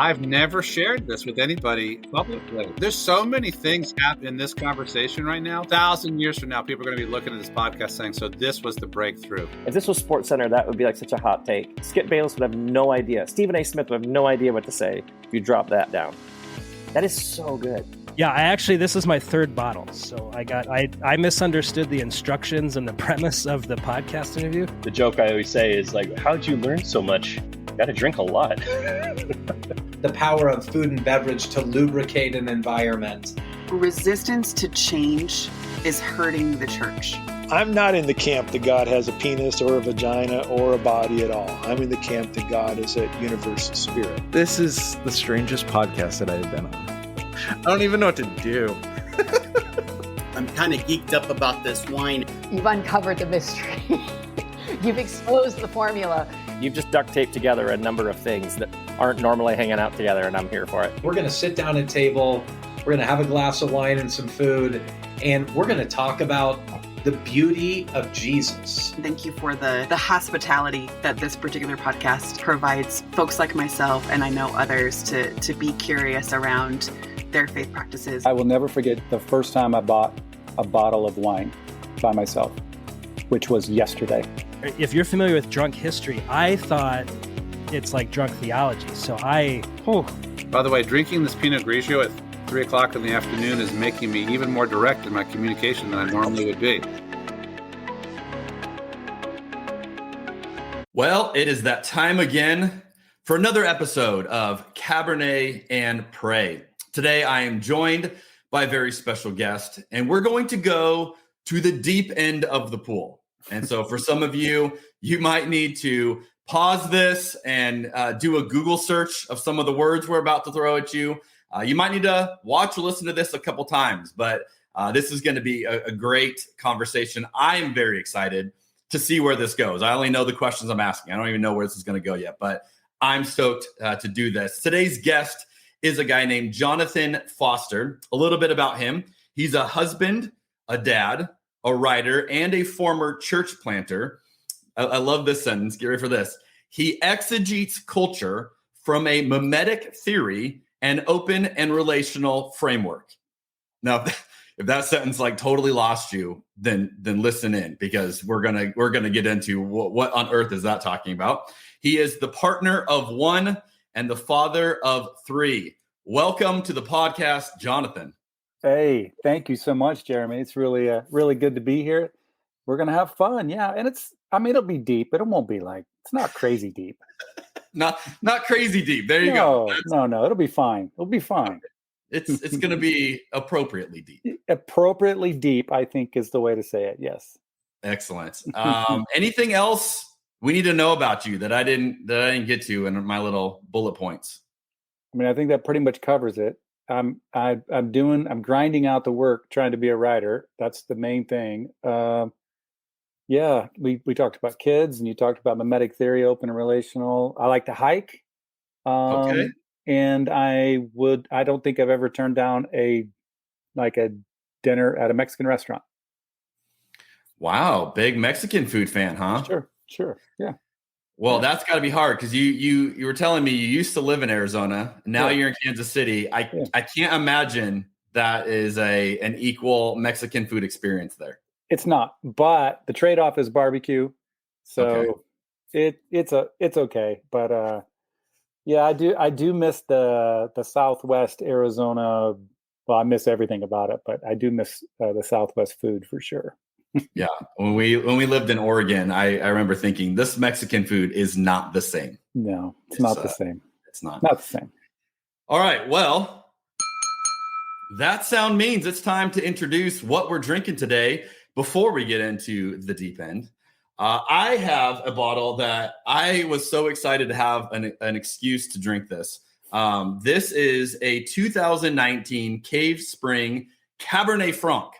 I've never shared this with anybody publicly. There's so many things happening in this conversation right now. 1,000 years from now, people are going to be looking at this podcast saying, so this was the breakthrough. If this was Sports Center, that would be like such a hot take. Skip Bayless would have no idea. Stephen A. Smith would have no idea what to say if you drop that down. That is so good. Yeah, this is my third bottle. So I misunderstood the instructions and the premise of the podcast interview. The joke I always say is like, how'd you learn so much? Got to drink a lot. The power of food and beverage to lubricate an environment. Resistance to change is hurting the church. I'm not in the camp that God has a penis or a vagina or a body at all. I'm in the camp that God is a universal spirit. This is the strangest podcast that I've been on. I don't even know what to do. I'm kind of geeked up about this wine. You've uncovered the mystery. You've exposed the formula. You've just duct taped together a number of things that aren't normally hanging out together, and I'm here for it. We're going to sit down at a table, we're going to have a glass of wine and some food, and we're going to talk about the beauty of Jesus. Thank you for the hospitality that this particular podcast provides folks like myself, and I know others, to be curious around their faith practices. I will never forget the first time I bought a bottle of wine by myself, which was yesterday. If you're familiar with drunk history, I thought it's like drunk theology. So By the way, drinking this Pinot Grigio at 3 o'clock in the afternoon is making me even more direct in my communication than I normally would be. Well, it is that time again for another episode of Cabernet and Pray. Today, I am joined by a very special guest, and we're going to go to the deep end of the pool. And so for some of you, you might need to pause this and do a Google search of some of the words we're about to throw at you. You might need to watch or listen to this a couple times, but this is going to be a great conversation. I am very excited to see where this goes. I only know the questions I'm asking. I don't even know where this is going to go yet, but I'm stoked to do this. Today's guest is a guy named Jonathan Foster. A little bit about him. He's a husband, a dad, a writer, and a former church planter. I love this sentence. Get ready for this. He exegetes culture from a mimetic theory and open and relational framework. Now, if that sentence like totally lost you, then listen in, because we're gonna get into what on earth is that talking about. He is the partner of one and the father of three. Welcome to the podcast, Jonathan. Hey, thank you so much, Jeremy. It's really good to be here. We're going to have fun. Yeah. And it'll be deep, but it won't be it's not crazy deep. not crazy deep. There you go. No. It'll be fine. It'll be fine. It's going to be appropriately deep. Appropriately deep, I think, is the way to say it. Yes. Excellent. Anything else we need to know about you that I didn't get to in my little bullet points? I mean, I think that pretty much covers it. I'm grinding out the work, trying to be a writer. That's the main thing. We talked about kids, and you talked about mimetic theory, open and relational. I like to hike. Okay. And I don't think I've ever turned down a dinner at a Mexican restaurant. Wow. Big Mexican food fan, huh? Sure. Yeah. Well, that's got to be hard, because you were telling me you used to live in Arizona. Now you're in Kansas City. I can't imagine that is an equal Mexican food experience there. It's not, but the trade-off is barbecue. So it's okay. But I do miss the Southwest Arizona. Well, I miss everything about it, but I do miss the Southwest food for sure. Yeah. When we lived in Oregon, I remember thinking this Mexican food is not the same. No, it's not the same. It's not the same. All right. Well, that sound means it's time to introduce what we're drinking today before we get into the deep end. I have a bottle that I was so excited to have an excuse to drink this. This is a 2019 Cave Spring Cabernet Franc.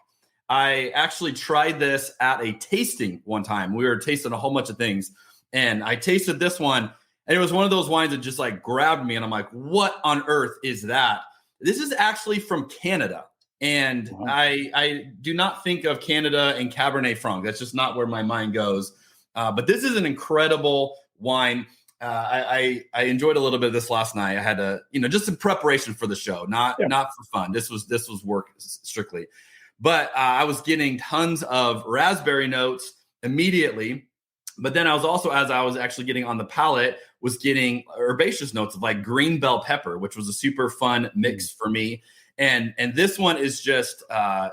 I actually tried this at a tasting one time. We were tasting a whole bunch of things, and I tasted this one, and it was one of those wines that just grabbed me, and I'm like, what on earth is that? This is actually from Canada, and wow. I do not think of Canada and Cabernet Franc. That's just not where my mind goes. But this is an incredible wine. I enjoyed a little bit of this last night. I had to, just in preparation for the show, not for fun. This was work strictly, but I was getting tons of raspberry notes immediately. But then I was also, as I was actually getting on the palate, was getting herbaceous notes of like green bell pepper, which was a super fun mix for me. And this one is just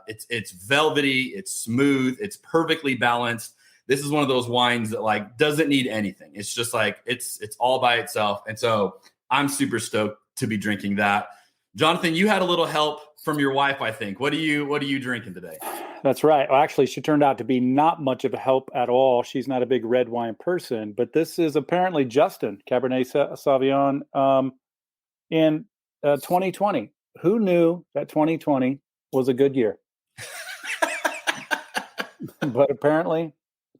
it's velvety, it's smooth, it's perfectly balanced. This is one of those wines that like doesn't need anything. It's just like it's all by itself. And so I'm super stoked to be drinking that. Jonathan, you had a little help from your wife, I think. What are you drinking today? That's right. Well, actually, she turned out to be not much of a help at all. She's not a big red wine person, but this is apparently Justin Cabernet Sauvignon in 2020. Who knew that 2020 was a good year? But apparently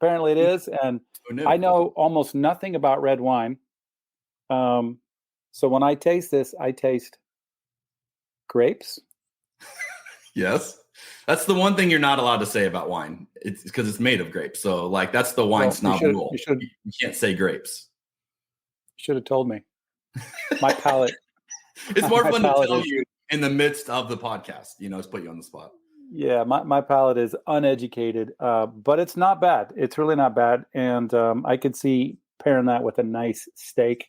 it is. And I know almost nothing about red wine. So when I taste this, I taste grapes. Yes. That's the one thing you're not allowed to say about wine. It's because it's made of grapes. So like that's the wine snob rule. You can't say grapes. You should have told me. My palate. It's more fun to tell you in the midst of the podcast, it's put you on the spot. Yeah, my palate is uneducated, but it's not bad. It's really not bad. And I could see pairing that with a nice steak.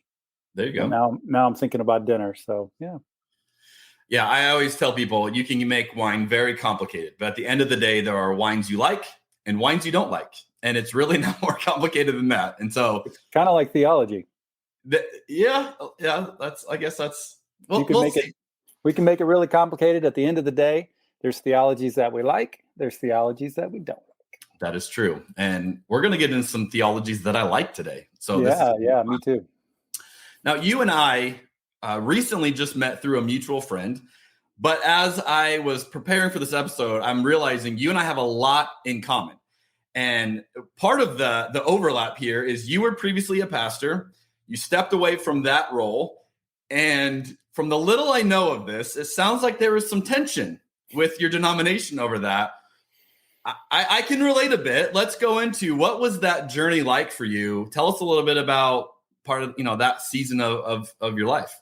There you go. And now I'm thinking about dinner. So yeah. Yeah, I always tell people you can make wine very complicated, but at the end of the day, there are wines you like and wines you don't like. And it's really not more complicated than that. And so it's kind of like theology. Yeah. I guess that's, well, we can make it really complicated. At the end of the day, there's theologies that we like. There's theologies that we don't like. That is true. And we're going to get into some theologies that I like today. So yeah, me too. Now, you and I recently just met through a mutual friend. But as I was preparing for this episode, I'm realizing you and I have a lot in common. And part of the overlap here is you were previously a pastor. You stepped away from that role. And from the little I know of this, it sounds like there was some tension with your denomination over that. I can relate a bit. Let's go into what was that journey like for you? Tell us a little bit about part of that season of your life.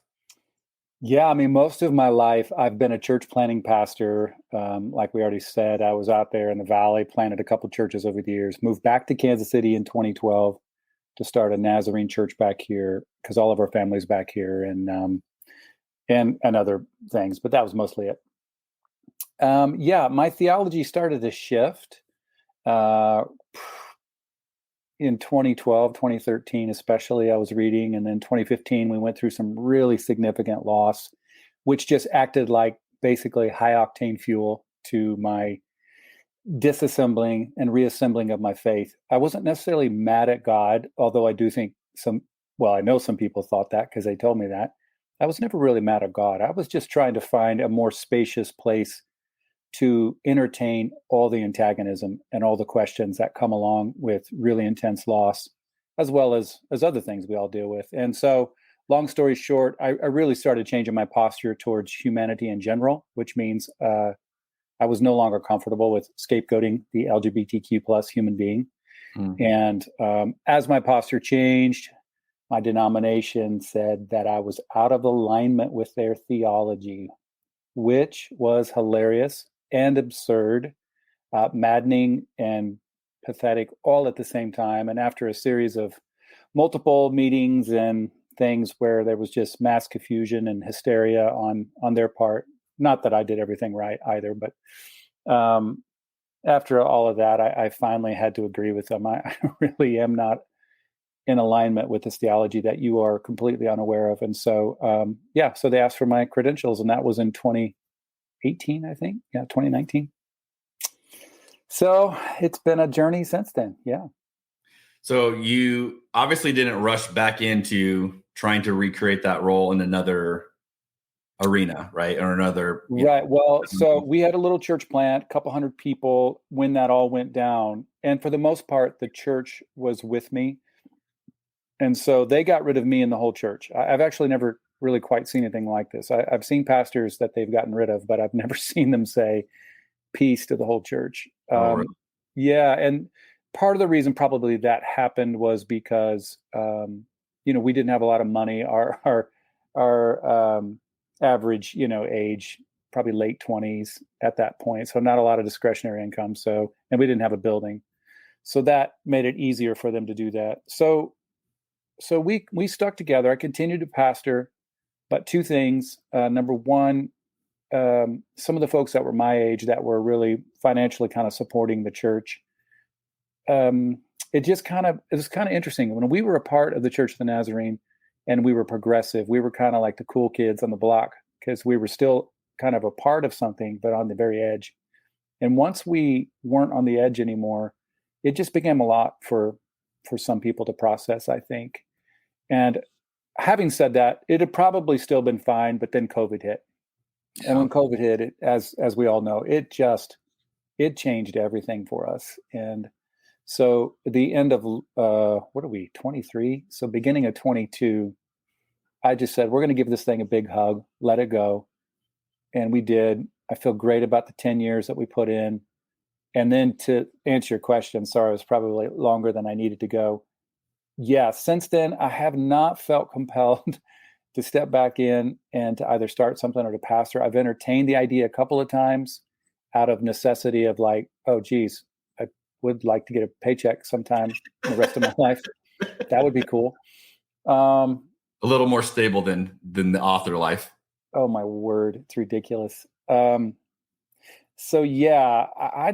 Yeah, I mean, most of my life, I've been a church planting pastor. Like we already said, I was out there in the Valley, planted a couple churches over the years, moved back to Kansas City in 2012 to start a Nazarene church back here because all of our family's back here and other things, but that was mostly it. My theology started to shift in 2012, 2013, especially. I was reading, and then 2015, we went through some really significant loss, which just acted like basically high octane fuel to my disassembling and reassembling of my faith. I wasn't necessarily mad at God, although I do think I know some people thought that because they told me that. I was never really mad at God. I was just trying to find a more spacious place to entertain all the antagonism and all the questions that come along with really intense loss, as well as other things we all deal with. And so, long story short, I really started changing my posture towards humanity in general, which means I was no longer comfortable with scapegoating the LGBTQ plus human being. And as my posture changed, my denomination said that I was out of alignment with their theology, which was hilarious and absurd, maddening and pathetic all at the same time. And after a series of multiple meetings and things where there was just mass confusion and hysteria on their part, not that I did everything right either, but after all of that, I finally had to agree with them. I really am not in alignment with this theology that you are completely unaware of. And so, so they asked for my credentials, and that was in 2018, I think. Yeah, 2019. So it's been a journey since then. Yeah. So you obviously didn't rush back into trying to recreate that role in another arena, right? Or another. Right. Well, so we had a little church plant, a couple hundred people when that all went down. And for the most part, the church was with me. And so they got rid of me and the whole church. I've actually never really quite seen anything like this. I've seen pastors that they've gotten rid of, but I've never seen them say peace to the whole church. Really? Yeah. And part of the reason probably that happened was because, we didn't have a lot of money. Our average, age, probably late 20s at that point. So not a lot of discretionary income. So, and we didn't have a building. So that made it easier for them to do that. So we stuck together. I continued to pastor, but two things. Number one, some of the folks that were my age that were really financially kind of supporting the church. It was kind of interesting. When we were a part of the Church of the Nazarene and we were progressive, we were kind of like the cool kids on the block because we were still kind of a part of something, but on the very edge. And once we weren't on the edge anymore, it just became a lot for some people to process, I think. And having said that, it had probably still been fine, but then COVID hit. Yeah. And when COVID hit, it, as we all know, it changed everything for us. And so at the end of, 23? So beginning of 22, I just said, we're going to give this thing a big hug, let it go. And we did. I feel great about the 10 years that we put in. And then to answer your question, sorry, it was probably longer than I needed to go. Yeah, since then, I have not felt compelled to step back in and to either start something or to pastor. I've entertained the idea a couple of times out of necessity of like, oh, geez, I would like to get a paycheck sometime in the rest of my life. That would be cool. A little more stable than the author life. Oh, my word. It's ridiculous. So, yeah, I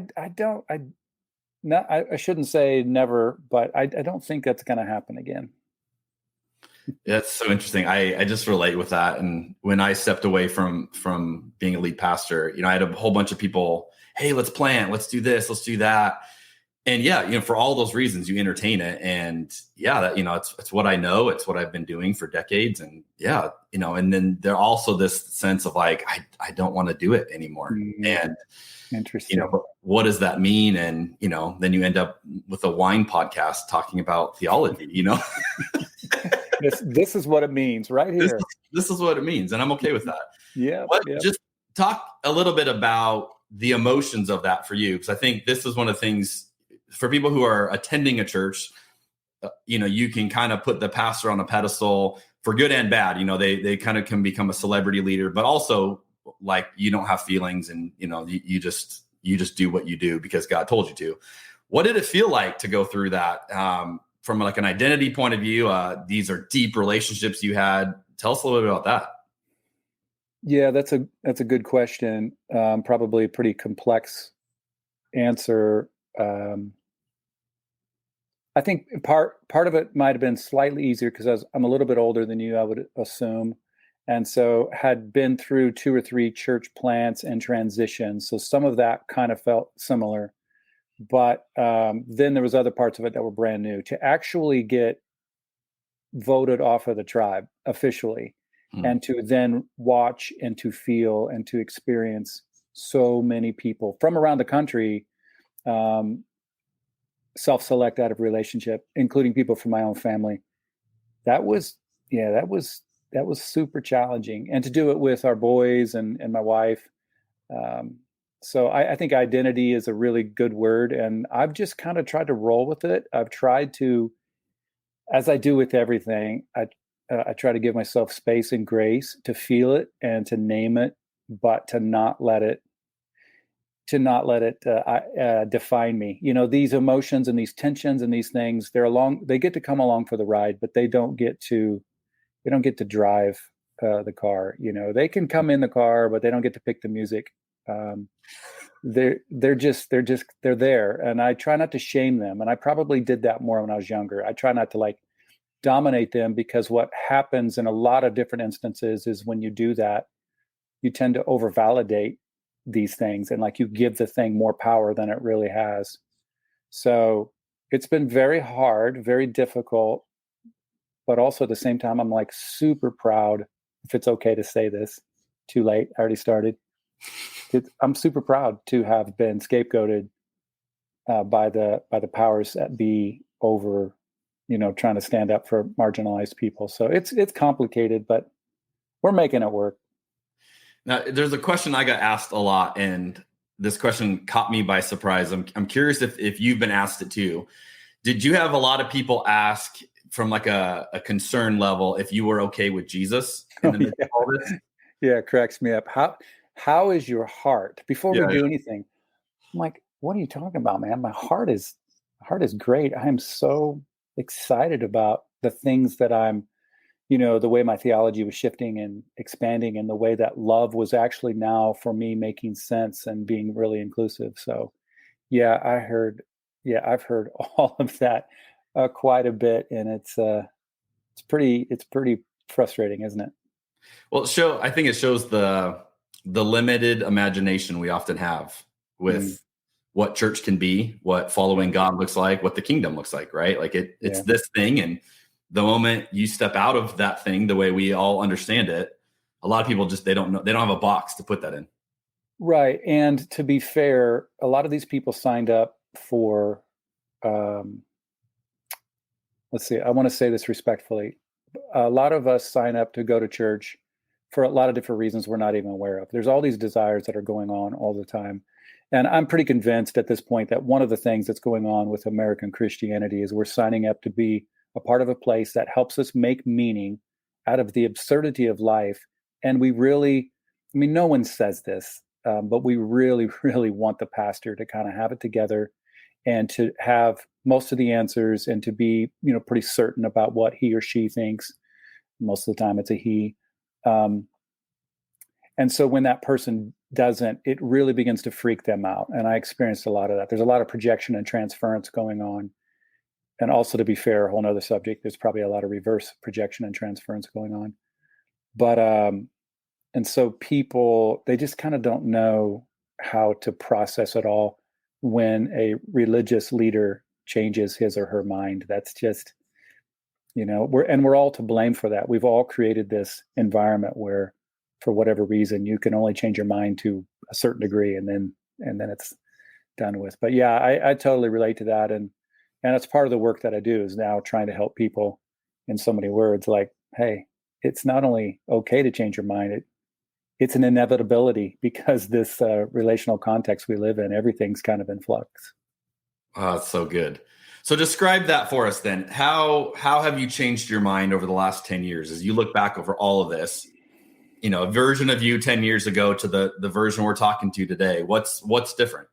shouldn't say never, but I don't think that's going to happen again. Yeah, it's so interesting. I just relate with that. And when I stepped away from being a lead pastor, I had a whole bunch of people, hey, let's plan, let's do this, let's do that. And yeah, for all those reasons, you entertain it. And yeah, that, it's what I know. It's what I've been doing for decades. And yeah, and then there's also this sense of like, I don't want to do it anymore. Mm-hmm. And interesting. But what does that mean? And, then you end up with a wine podcast talking about theology, This is what it means right here. This is what it means. And I'm okay with that. Yeah. Just talk a little bit about the emotions of that for you. Because I think this is one of the things for people who are attending a church, you can kind of put the pastor on a pedestal for good and bad. They kind of can become a celebrity leader, but also like you don't have feelings and, you just do what you do because God told you to. What did it feel like to go through that? From like an identity point of view, these are deep relationships you had. Tell us a little bit about that. Yeah, that's a good question. Probably a pretty complex answer. I think part of it might have been slightly easier because I'm a little bit older than you, I would assume. And so had been through 2 or 3 church plants and transitions. So some of that kind of felt similar. But then there was other parts of it that were brand new. To actually get voted off of the tribe officially and to then watch and to feel and to experience so many people from around the country self-select out of relationship, including people from my own family. That was super challenging. And to do it with our boys and my wife. So I think identity is a really good word. And I've just kind of tried to roll with it. I've tried to, as I do with everything, I try to give myself space and grace to feel it and to name it, but to not let it define me. These emotions and these tensions and these things, they get to come along for the ride, but they don't get to drive the car. They can come in the car, but they don't get to pick the music. They're there. And I try not to shame them. And I probably did that more when I was younger. I try not to like dominate them, because what happens in a lot of different instances is when you do that, you tend to over-validate these things and like you give the thing more power than it really has. So it's been very hard, very difficult, but also at the same time, I'm like super proud, if it's okay to say this. Too late, I already started. I'm super proud to have been scapegoated by the powers that be over, trying to stand up for marginalized people. So it's complicated, but we're making it work. Now, there's a question I got asked a lot, and this question caught me by surprise. I'm curious if you've been asked it too. Did you have a lot of people ask from like a concern level if you were okay with Jesus in the midst of all this. Yeah, it cracks me up. How is your heart? Before we do anything, I'm like, what are you talking about, man? My heart is great. I am so excited about the things that I'm, the way my theology was shifting and expanding, and the way that love was actually now for me making sense and being really inclusive. So yeah, I've heard all of that quite a bit, and it's pretty frustrating, isn't it? Well, I think it shows the limited imagination we often have with what church can be, what following God looks like, what the kingdom looks like, right? Like it's this thing, and the moment you step out of that thing, the way we all understand it, a lot of people they don't know, they don't have a box to put that in. Right. And to be fair, a lot of these people signed up for, let's see, I want to say this respectfully. A lot of us sign up to go to church for a lot of different reasons we're not even aware of. There's all these desires that are going on all the time. And I'm pretty convinced at this point that one of the things that's going on with American Christianity is we're signing up to be a part of a place that helps us make meaning out of the absurdity of life. And we really, no one says this, but we really, really want the pastor to kind of have it together and to have most of the answers and to be, pretty certain about what he or she thinks. Most of the time it's a he. And so when that person doesn't, it really begins to freak them out. And I experienced a lot of that. There's a lot of projection and transference going on. And also, to be fair, a whole nother subject, there's probably a lot of reverse projection and transference going on. But, and so people, they just kind of don't know how to process it all when a religious leader changes his or her mind. That's just, we're all to blame for that. We've all created this environment where, for whatever reason, you can only change your mind to a certain degree, and then it's done with. But yeah, I totally relate to that, and it's part of the work that I do is now trying to help people in so many words. Like, hey, it's not only okay to change your mind; it's an inevitability because this relational context we live in, everything's kind of in flux. Oh, that's so good. So describe that for us then. How have you changed your mind over the last 10 years as you look back over all of this? A version of you 10 years ago to the version we're talking to today. What's different?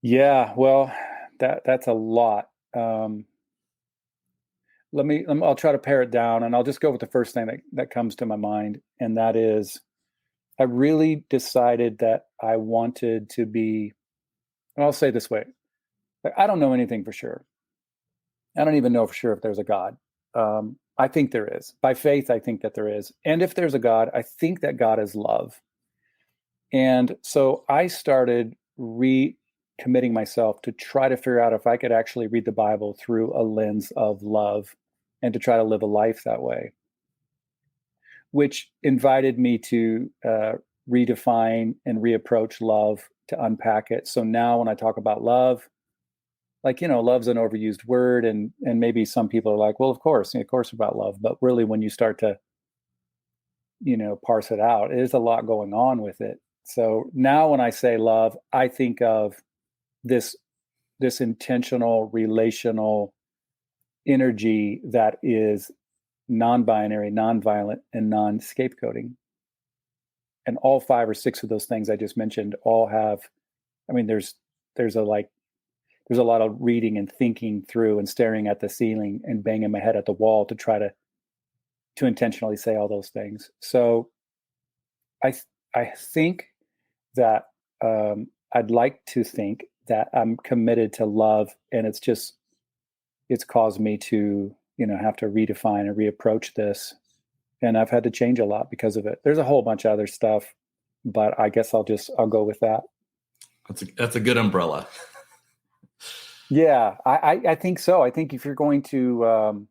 Yeah, well, that's a lot. I'll try to pare it down, and I'll just go with the first thing that comes to my mind. And that is, I really decided that I wanted to be, and I'll say it this way, I don't know anything for sure. I don't even know for sure if there's a God. I think there is. By faith, I think that there is. And if there's a God, I think that God is love. And so I started recommitting myself to try to figure out if I could actually read the Bible through a lens of love and to try to live a life that way, which invited me to redefine and reapproach love, to unpack it. So now when I talk about love, love's an overused word, and maybe some people are like, well, of course about love. But really, when you start to, parse it out, there's a lot going on with it. So now when I say love, I think of this intentional, relational energy that is non-binary, non-violent, and non-scapegoating. And all 5 or 6 of those things I just mentioned all have, there's a lot of reading and thinking through and staring at the ceiling and banging my head at the wall to try to intentionally say all those things. So I think that I'd like to think that I'm committed to love, and it's caused me to, have to redefine and reapproach this. And I've had to change a lot because of it. There's a whole bunch of other stuff, but I guess I'll go with that. That's a good umbrella. Yeah, I think so. I think if you're going to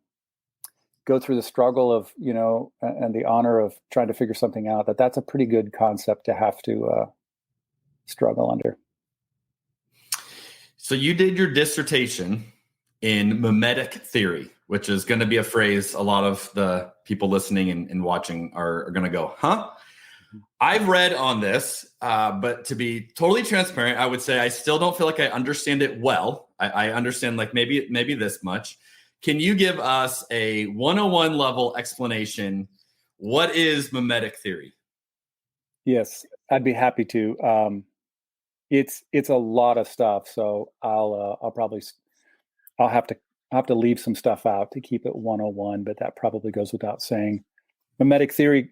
go through the struggle of, and the honor of trying to figure something out, that's a pretty good concept to have to struggle under. So you did your dissertation in mimetic theory, which is going to be a phrase a lot of the people listening and watching are going to go, huh? I've read on this, but to be totally transparent, I would say I still don't feel like I understand it well. I understand like maybe this much. Can you give us a 101 level explanation? What is mimetic theory? Yes, I'd be happy to. It's a lot of stuff, so I'll have to leave some stuff out to keep it 101, but that probably goes without saying. Mimetic theory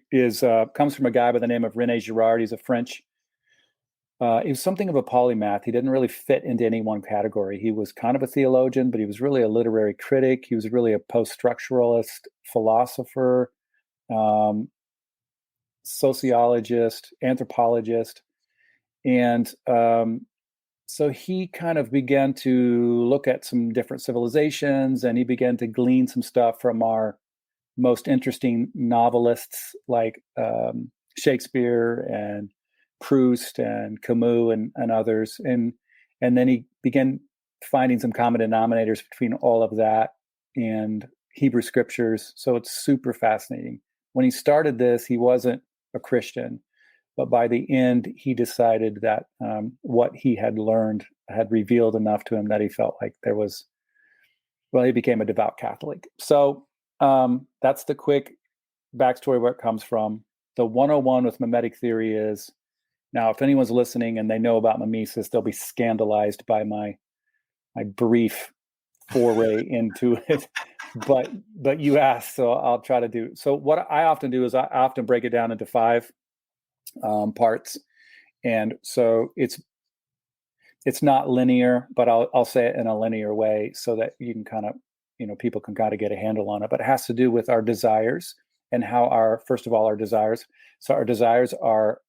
comes from a guy by the name of René Girard. He's a French. He was something of a polymath. He didn't really fit into any one category. He was kind of a theologian, but he was really a literary critic. He was really a post-structuralist philosopher, sociologist, anthropologist. And so he kind of began to look at some different civilizations, and he began to glean some stuff from our most interesting novelists like Shakespeare and Proust and Camus and others. And then he began finding some common denominators between all of that and Hebrew scriptures. So it's super fascinating. When he started this, he wasn't a Christian, but by the end, he decided that what he had learned had revealed enough to him that he felt like he became a devout Catholic. So that's the quick backstory where it comes from. The 101 with mimetic theory is, now if anyone's listening and they know about mimesis, they'll be scandalized by my brief foray into it. But you asked, so I'll try to do. So what I often do is I often break it down into 5 parts. And so it's not linear, but I'll say it in a linear way so that you can kind of, people can kind of get a handle on it. But it has to do with our desires and how first of all, our desires. So our desires are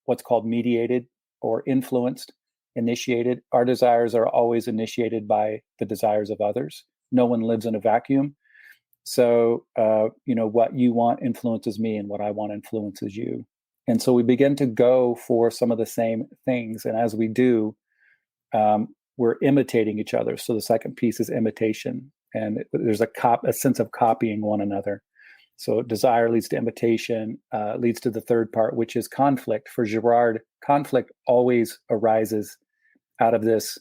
what's called mediated or influenced, initiated. Our desires are always initiated by the desires of others. No one lives in a vacuum. So, what you want influences me and what I want influences you. And so we begin to go for some of the same things. And as we do, we're imitating each other. So the second piece is imitation. And there's a sense of copying one another. So desire leads to imitation, leads to the third part, which is conflict. For Girard, conflict always arises out of this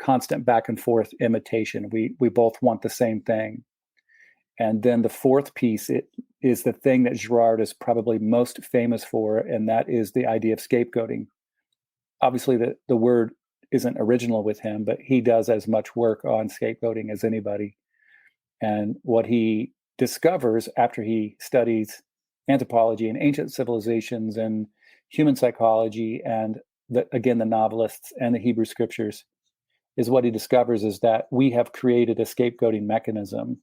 constant back and forth imitation. We both want the same thing. And then the fourth piece is the thing that Girard is probably most famous for, and that is the idea of scapegoating. Obviously, the word isn't original with him, but he does as much work on scapegoating as anybody. And what he discovers after he studies anthropology and ancient civilizations and human psychology and the novelists and the Hebrew scriptures is what he discovers is that we have created a scapegoating mechanism,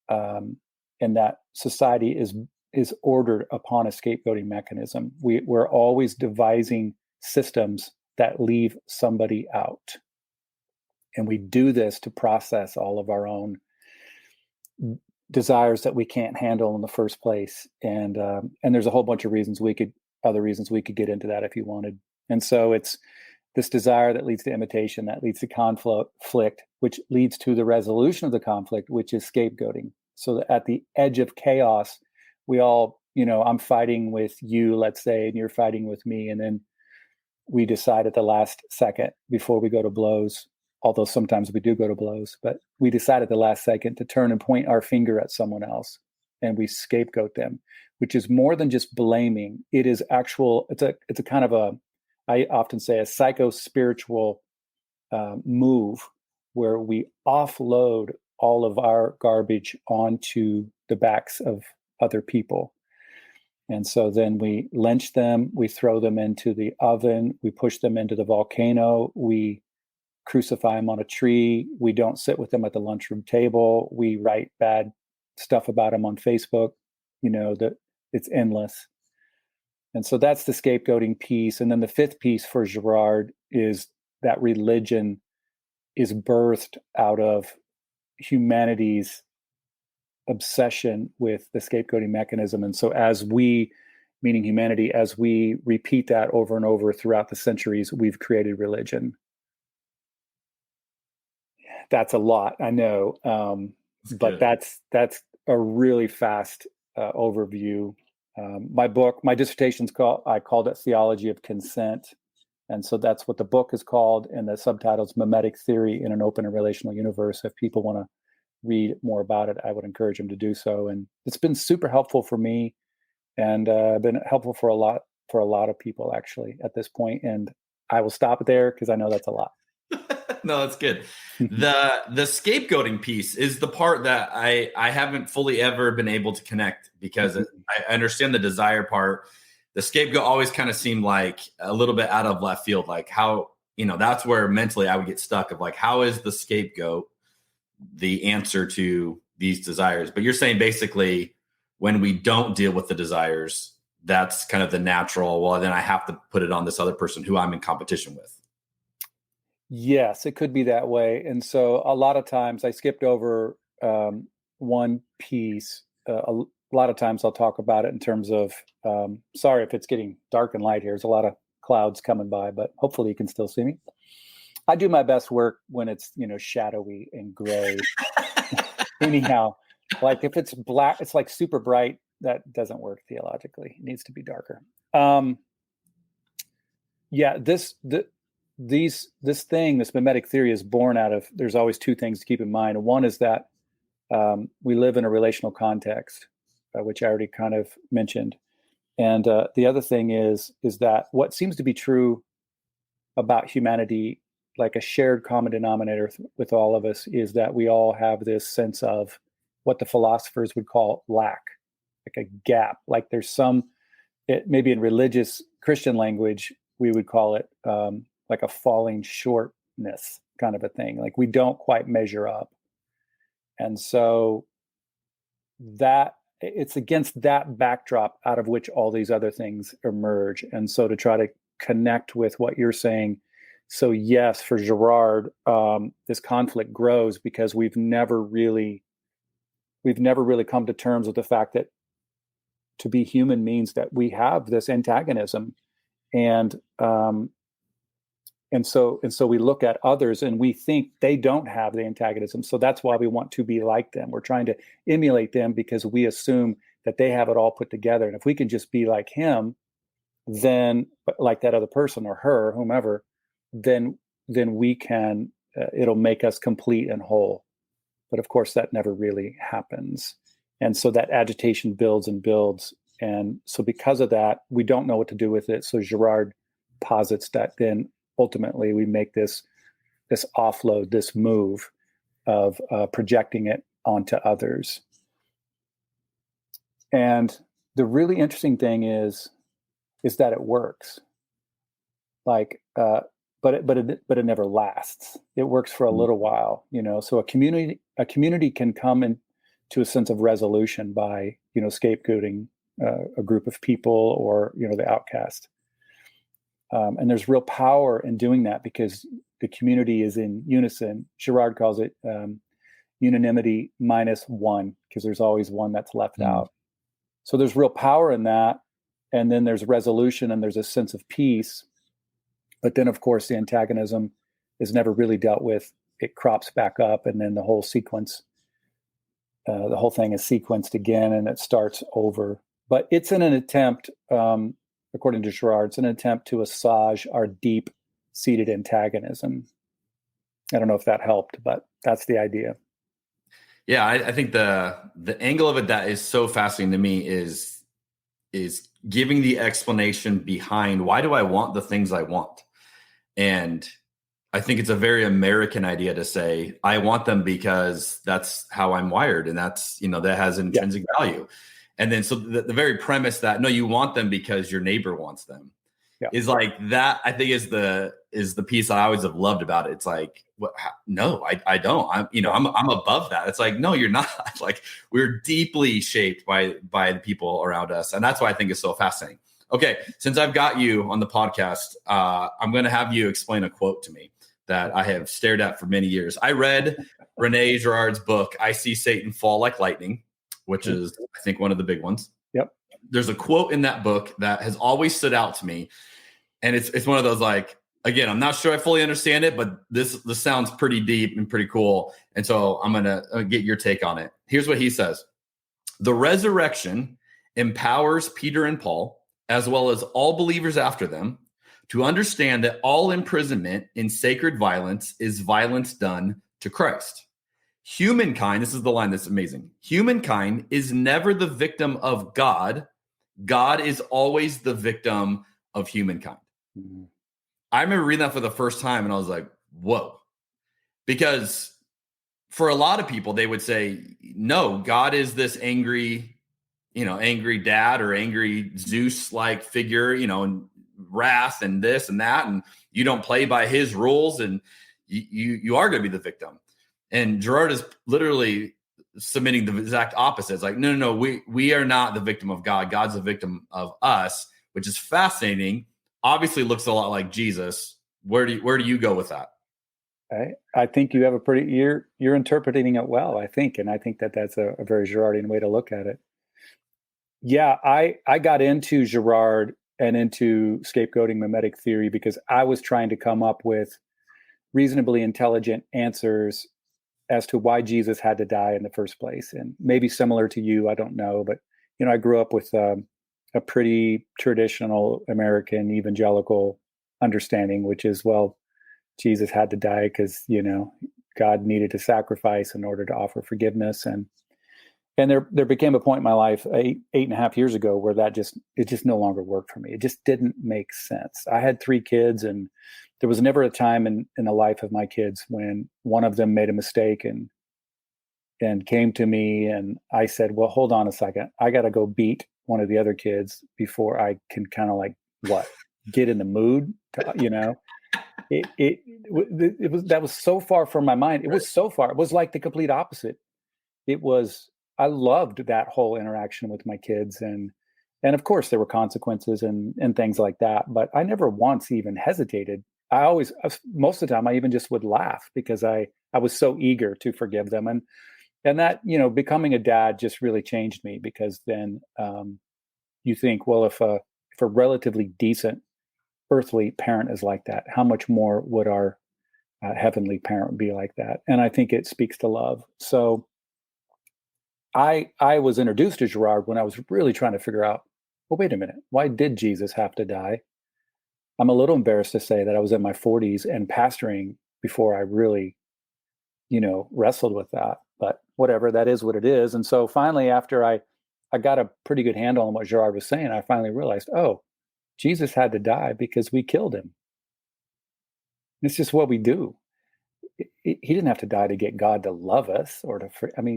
and that society is ordered upon a scapegoating mechanism. We're always devising systems that leave somebody out. And we do this to process all of our own desires that we can't handle in the first place. And there's a whole bunch of other reasons we could get into that if you wanted. And so it's this desire that leads to imitation, that leads to conflict, which leads to the resolution of the conflict, which is scapegoating. So that at the edge of chaos, we all, I'm fighting with you, let's say, and you're fighting with me. And then we decide at the last second before we go to blows, although sometimes we do go to blows, but we decide at the last second to turn and point our finger at someone else, and we scapegoat them, which is more than just blaming. It is it's a kind of I often say a psycho-spiritual move where we offload all of our garbage onto the backs of other people. And so then we lynch them, we throw them into the oven, we push them into the volcano, we crucify them on a tree, we don't sit with them at the lunchroom table, we write bad stuff about them on Facebook, that it's endless. And so that's the scapegoating piece. And then the fifth piece for Girard is that religion is birthed out of humanity's obsession with the scapegoating mechanism. And so as we, meaning humanity, as we repeat that over and over throughout the centuries, we've created religion. That's a lot, I know. But that's a really fast overview. My dissertation's I called it Theology of Consent. And so that's what the book is called. And the subtitle is Mimetic Theory in an Open and Relational Universe. If people want to read more about it, I would encourage them to do so. And it's been super helpful for me, and been helpful for a lot of people actually at this point. And I will stop it there because I know that's a lot. No, that's good. The scapegoating piece is the part that I haven't fully ever been able to connect, because I understand the desire part. The scapegoat always kind of seemed like a little bit out of left field. Like how, that's where mentally I would get stuck of like, how is the scapegoat the answer to these desires? But you're saying basically when we don't deal with the desires, that's kind of the natural, well, then I have to put it on this other person who I'm in competition with. Yes, it could be that way. And so a lot of times I skipped over one piece. A lot of times I'll talk about it in terms of, sorry if it's getting dark and light here. There's a lot of clouds coming by, but hopefully you can still see me. I do my best work when it's, shadowy and gray. Anyhow, like if it's black, it's like super bright. That doesn't work theologically. It needs to be darker. This mimetic theory is born out of, there's always two things to keep in mind. And one is that we live in a relational context, which I already kind of mentioned. And the other thing is that what seems to be true about humanity, like a shared common denominator with all of us, is that we all have this sense of what the philosophers would call lack, like a gap. Like there's maybe in religious Christian language, we would call it like a falling shortness kind of a thing. Like we don't quite measure up. And so that it's against that backdrop out of which all these other things emerge. And so to try to connect with what you're saying. So yes, for Girard, this conflict grows because we've never really come to terms with the fact that to be human means that we have this antagonism. And so we look at others and we think they don't have the antagonism. So that's why we want to be like them. We're trying to emulate them because we assume that they have it all put together. And if we can just be like him, then like that other person or her, whomever, then we can, it'll make us complete and whole. But of course that never really happens. And so that agitation builds and builds. And so because of that, we don't know what to do with it. So Girard posits that then ultimately we make this offload, this move of projecting it onto others. And the really interesting thing is that it works. Like, but it never lasts. It works for a little while, So a community can come into a sense of resolution by, scapegoating a group of people or, the outcast. And there's real power in doing that because the community is in unison. Girard calls it unanimity minus one, because there's always one that's left out. So there's real power in that. And then there's resolution and there's a sense of peace. But then, of course, the antagonism is never really dealt with. It crops back up, and then the whole sequence, the whole thing is sequenced again, and it starts over. But it's in an attempt, according to Girard, it's an attempt to assuage our deep-seated antagonism. I don't know if that helped, but that's the idea. Yeah, I think the angle of it that is so fascinating to me is giving the explanation behind why do I want the things I want. And I think it's a very American idea to say, I want them because that's how I'm wired. And that's, that has intrinsic value. And then, so the very premise that, no, you want them because your neighbor wants them is like that, I think is the piece I always have loved about it. It's like, no, I don't, I'm above that. It's like, no, you're not. Like we're deeply shaped by the people around us. And that's why I think it's so fascinating. Okay. Since I've got you on the podcast, I'm going to have you explain a quote to me that I have stared at for many years. I read Rene Girard's book, I See Satan Fall Like Lightning, which is, I think, one of the big ones. Yep. There's a quote in that book that has always stood out to me. And it's one of those, like, again, I'm not sure I fully understand it, but this sounds pretty deep and pretty cool. And so I'm going to get your take on it. Here's what he says. The resurrection empowers Peter and Paul, as well as all believers after them, to understand that all imprisonment in sacred violence is violence done to Christ. Humankind, this is the line that's amazing. Humankind is never the victim of God. God is always the victim of humankind. Mm-hmm. I remember reading that for the first time and I was like, whoa. Because for a lot of people, they would say, no, God is this angry dad or angry Zeus-like figure, and wrath and this and that, and you don't play by his rules, and you are going to be the victim. And Gerard is literally submitting the exact opposite. It's like, no, we are not the victim of God. God's the victim of us, which is fascinating. Obviously looks a lot like Jesus. Where do you go with that? I think you have you're interpreting it well, I think. And I think that's a very Girardian way to look at it. Yeah, I got into Girard and into scapegoating mimetic theory because I was trying to come up with reasonably intelligent answers as to why Jesus had to die in the first place. And maybe similar to you, I don't know, but I grew up with a pretty traditional American evangelical understanding, which is, well, Jesus had to die because, God needed a sacrifice in order to offer forgiveness. And there became a point in my life 8.5 years ago where it just no longer worked for me. It just didn't make sense. I had 3 kids, and there was never a time in the life of my kids when one of them made a mistake and came to me, and I said, well, hold on a second. I got to go beat one of the other kids before I can kind of get in the mood to, that was so far from my mind. It was so far. It was like the complete opposite. I loved that whole interaction with my kids, and of course there were consequences and things like that, but I never once even hesitated. Most of the time I even just would laugh because I was so eager to forgive them. And that, becoming a dad just really changed me, because then you think, well, if a relatively decent earthly parent is like that, how much more would our heavenly parent be like that? And I think it speaks to love. So I was introduced to Girard when I was really trying to figure out, well, wait a minute, why did Jesus have to die? I'm a little embarrassed to say that I was in my 40s and pastoring before I really, wrestled with that. But whatever, that is what it is. And so finally, after I got a pretty good handle on what Girard was saying, I finally realized, oh, Jesus had to die because we killed him. It's just what we do. He didn't have to die to get God to love us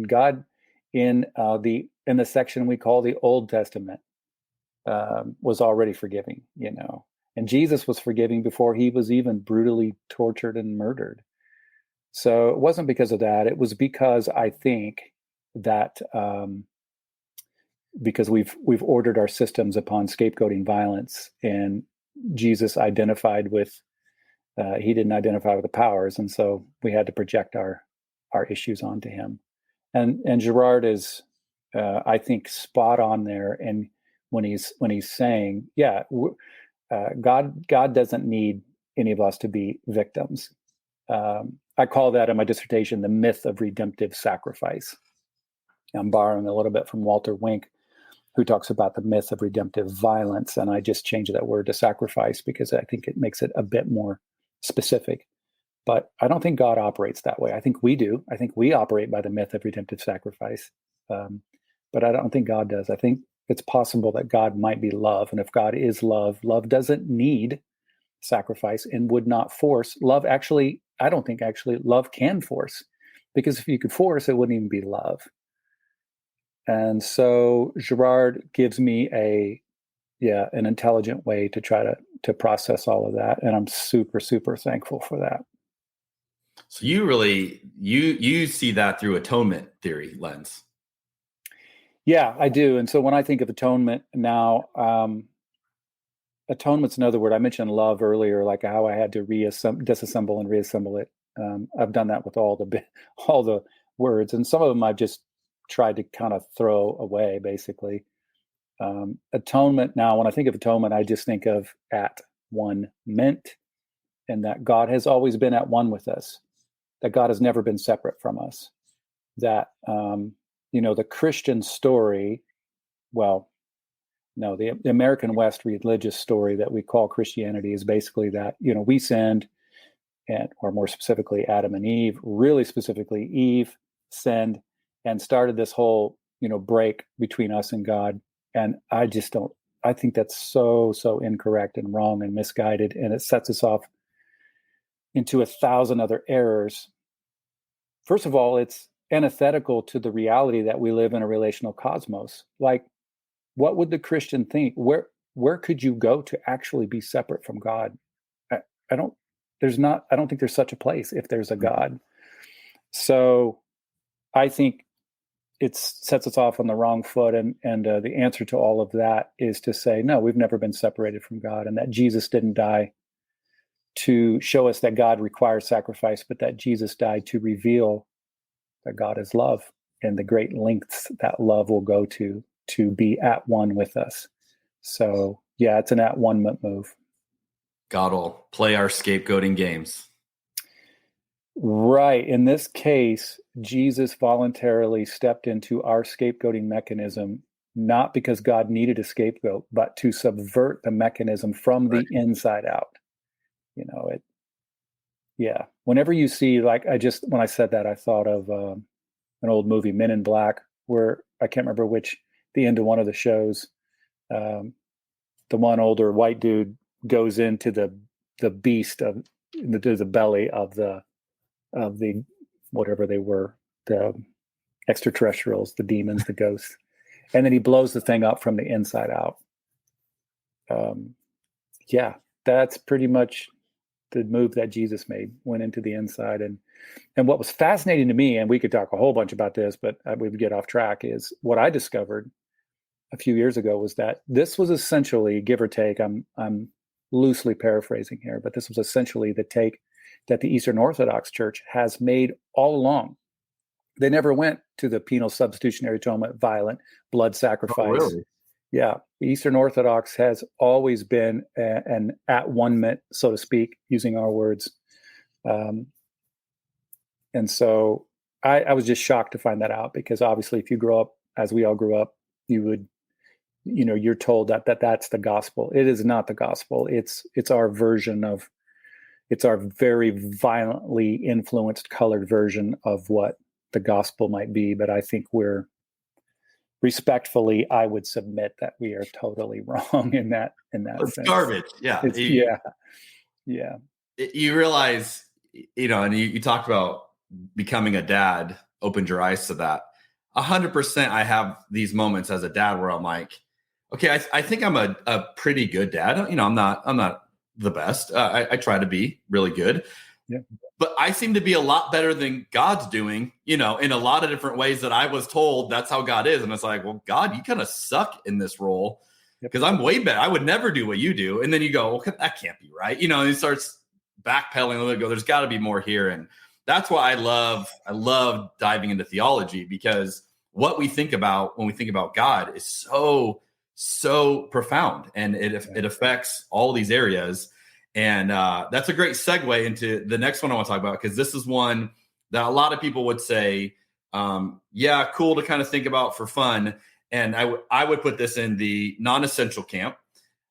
God in the section we call the Old Testament was already forgiving, and Jesus was forgiving before he was even brutally tortured and murdered. So it wasn't because of that. It was because I think that because we've ordered our systems upon scapegoating violence, and Jesus identified with he didn't identify with the powers, and so we had to project our issues onto him. And Girard is, I think, spot on there. And when he's saying, yeah, God doesn't need any of us to be victims. I call that in my dissertation the myth of redemptive sacrifice. I'm borrowing a little bit from Walter Wink, who talks about the myth of redemptive violence, and I just changed that word to sacrifice because I think it makes it a bit more specific. But I don't think God operates that way. I think we do. I think we operate by the myth of redemptive sacrifice. But I don't think God does. I think it's possible that God might be love. And if God is love, love doesn't need sacrifice and would not force. Love actually, I don't think actually love can force. Because if you could force, it wouldn't even be love. And so Girard gives me an intelligent way to try to process all of that. And I'm super, super thankful for that. So you really, you see that through atonement theory lens. Yeah, I do. And so when I think of atonement now, atonement's another word. I mentioned love earlier, like how I had to disassemble and reassemble it. I've done that with all the words, and some of them I've just tried to kind of throw away, basically. Atonement now, when I think of atonement, I just think of at one meant, and that God has always been at one with us, that God has never been separate from us, that, the Christian story, well, No, the American West religious story that we call Christianity is basically that, we sinned, or more specifically, Adam and Eve, really specifically, Eve sinned and started this whole, break between us and God. And I think that's so incorrect and wrong and misguided. And it sets us off into 1,000 other errors. First of all, it's antithetical to the reality that we live in a relational cosmos. Like, what would the Christian think? Where could you go to actually be separate from God? I don't think there's such a place if there's a God. So I think it sets us off on the wrong foot. And the answer to all of that is to say, no, we've never been separated from God, and that Jesus didn't die to show us that God requires sacrifice, but that Jesus died to reveal that God is love and the great lengths that love will go to be at one with us. So yeah, it's an at one move. God will play our scapegoating games. Right. In this case, Jesus voluntarily stepped into our scapegoating mechanism, not because God needed a scapegoat, but to subvert the mechanism from the inside out. Whenever you see, like, when I said that, I thought of an old movie, Men in Black, where I can't remember the end of one of the shows. The one older white dude goes into the beast into the belly of the whatever they were, the extraterrestrials, the demons, the ghosts, and then he blows the thing up from the inside out. That's pretty much the move that Jesus made, went into the inside. And what was fascinating to me, and we could talk a whole bunch about this, but we would get off track, is what I discovered a few years ago was that this was essentially, give or take, I'm loosely paraphrasing here, but this was essentially the take that the Eastern Orthodox Church has made all along. They never went to the penal substitutionary atonement, violent blood sacrifice. Oh, really? Yeah, the Eastern Orthodox has always been an at-one-ment, so to speak, using our words. And so I was just shocked to find that out, because obviously if you grow up, as we all grew up, you would, you're told that that's the gospel. It is not the gospel. It's our version of, it's our very violently influenced, colored version of what the gospel might be. But I think respectfully, I would submit that we are totally wrong in that it's sense. Garbage. Yeah. Yeah. You realize, and you talked about becoming a dad, opened your eyes to that. 100%. I have these moments as a dad where I'm like, okay, I think I'm a pretty good dad. I'm not the best. I try to be really good. Yeah. But I seem to be a lot better than God's doing, in a lot of different ways that I was told that's how God is. And it's like, well, God, you kind of suck in this role because I'm way better. I would never do what you do. And then you go, well, that can't be right. And he starts backpedaling a little bit, there's got to be more here. And that's why I love diving into theology, because what we think about when we think about God is so profound, and it affects all these areas. And that's a great segue into the next one I want to talk about, because this is one that a lot of people would say, cool to kind of think about for fun. And I would put this in the non-essential camp.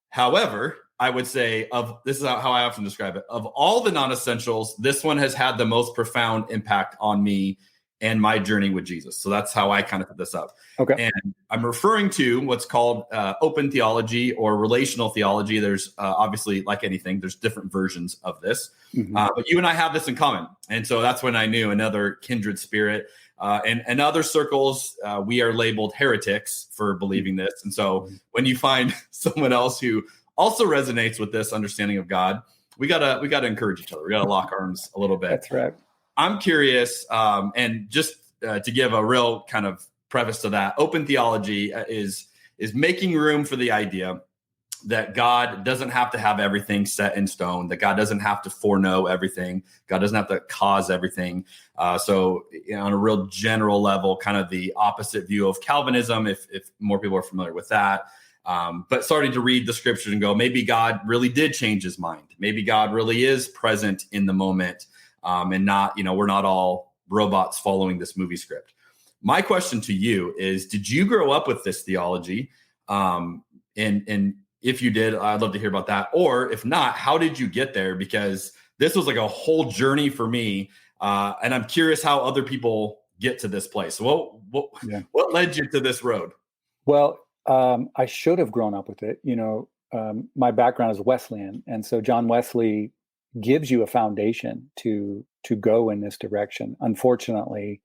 However, I would say this is how I often describe it. Of all the non-essentials, this one has had the most profound impact on me and my journey with Jesus. So that's how I kind of put this up. Okay. And I'm referring to what's called open theology or relational theology. There's obviously, like anything, there's different versions of this. Mm-hmm. But you and I have this in common. And so that's when I knew another kindred spirit. And in other circles, we are labeled heretics for believing this. And so when you find someone else who also resonates with this understanding of God, we gotta encourage each other. We gotta lock arms a little bit. That's right. I'm curious, and just to give a real kind of preface to that, open theology is making room for the idea that God doesn't have to have everything set in stone, that God doesn't have to foreknow everything, God doesn't have to cause everything. So on a real general level, kind of the opposite view of Calvinism, if more people are familiar with that. But starting to read the scriptures and go, maybe God really did change his mind. Maybe God really is present in the moment. And not, we're not all robots following this movie script. My question to you is, did you grow up with this theology? And if you did, I'd love to hear about that. Or if not, how did you get there? Because this was like a whole journey for me. And I'm curious how other people get to this place. So what led you to this road? Well, I should have grown up with it. My background is Wesleyan. And so John Wesley gives you a foundation to go in this direction. Unfortunately,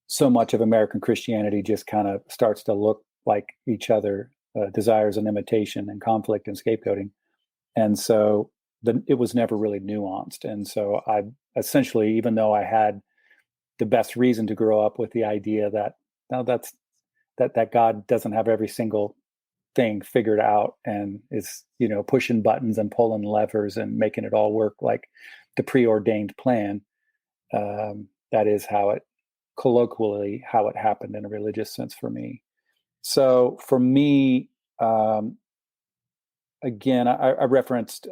so much of American Christianity just kind of starts to look like each other, desires and imitation and conflict and scapegoating. And so it was never really nuanced. And so I essentially, even though I had the best reason to grow up with the idea that that God doesn't have every single thing figured out and is, pushing buttons and pulling levers and making it all work like the preordained plan. That is colloquially how it happened in a religious sense for me. So for me, again, I referenced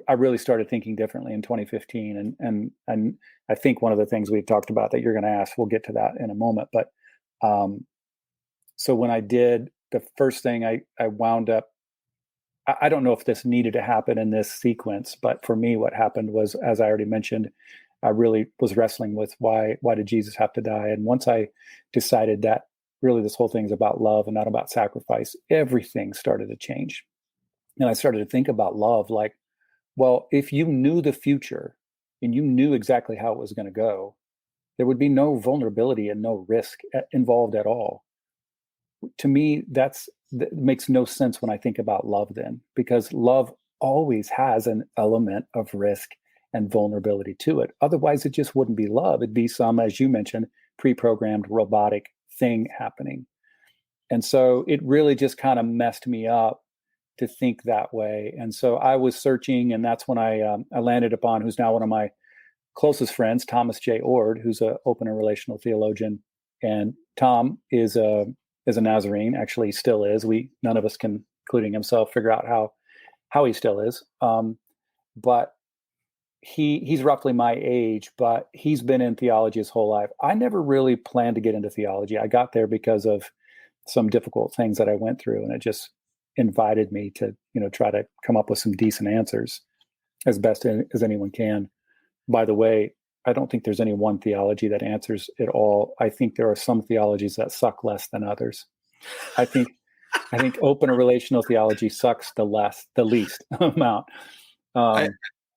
I really started thinking differently in 2015, and I think one of the things we talked about that you're going to ask, we'll get to that in a moment. But so when I did the first thing, I wound up. I don't know if this needed to happen in this sequence, but for me, what happened was, as I already mentioned, I really was wrestling with why did Jesus have to die? And once I decided that really this whole thing is about love and not about sacrifice, everything started to change. And I started to think about love like, well, if you knew the future and you knew exactly how it was going to go, there would be no vulnerability and no risk involved at all. To me, that makes no sense when I think about love then, because love always has an element of risk and vulnerability to it. Otherwise, it just wouldn't be love. It'd be some, as you mentioned, pre-programmed robotic thing happening. And so it really just kind of messed me up to think that way. And so I was searching, and that's when I landed upon who's now one of my closest friends, Thomas J. Ord, who's an open and relational theologian. And Tom is a Nazarene, actually still is. None of us can, including himself, figure out how he still is. But he's roughly my age, but he's been in theology his whole life. I never really planned to get into theology. I got there because of some difficult things that I went through, and it just invited me to, try to come up with some decent answers as best as anyone can. By the way, I don't think there's any one theology that answers it all. I think there are some theologies that suck less than others. I think open or relational theology sucks the least amount.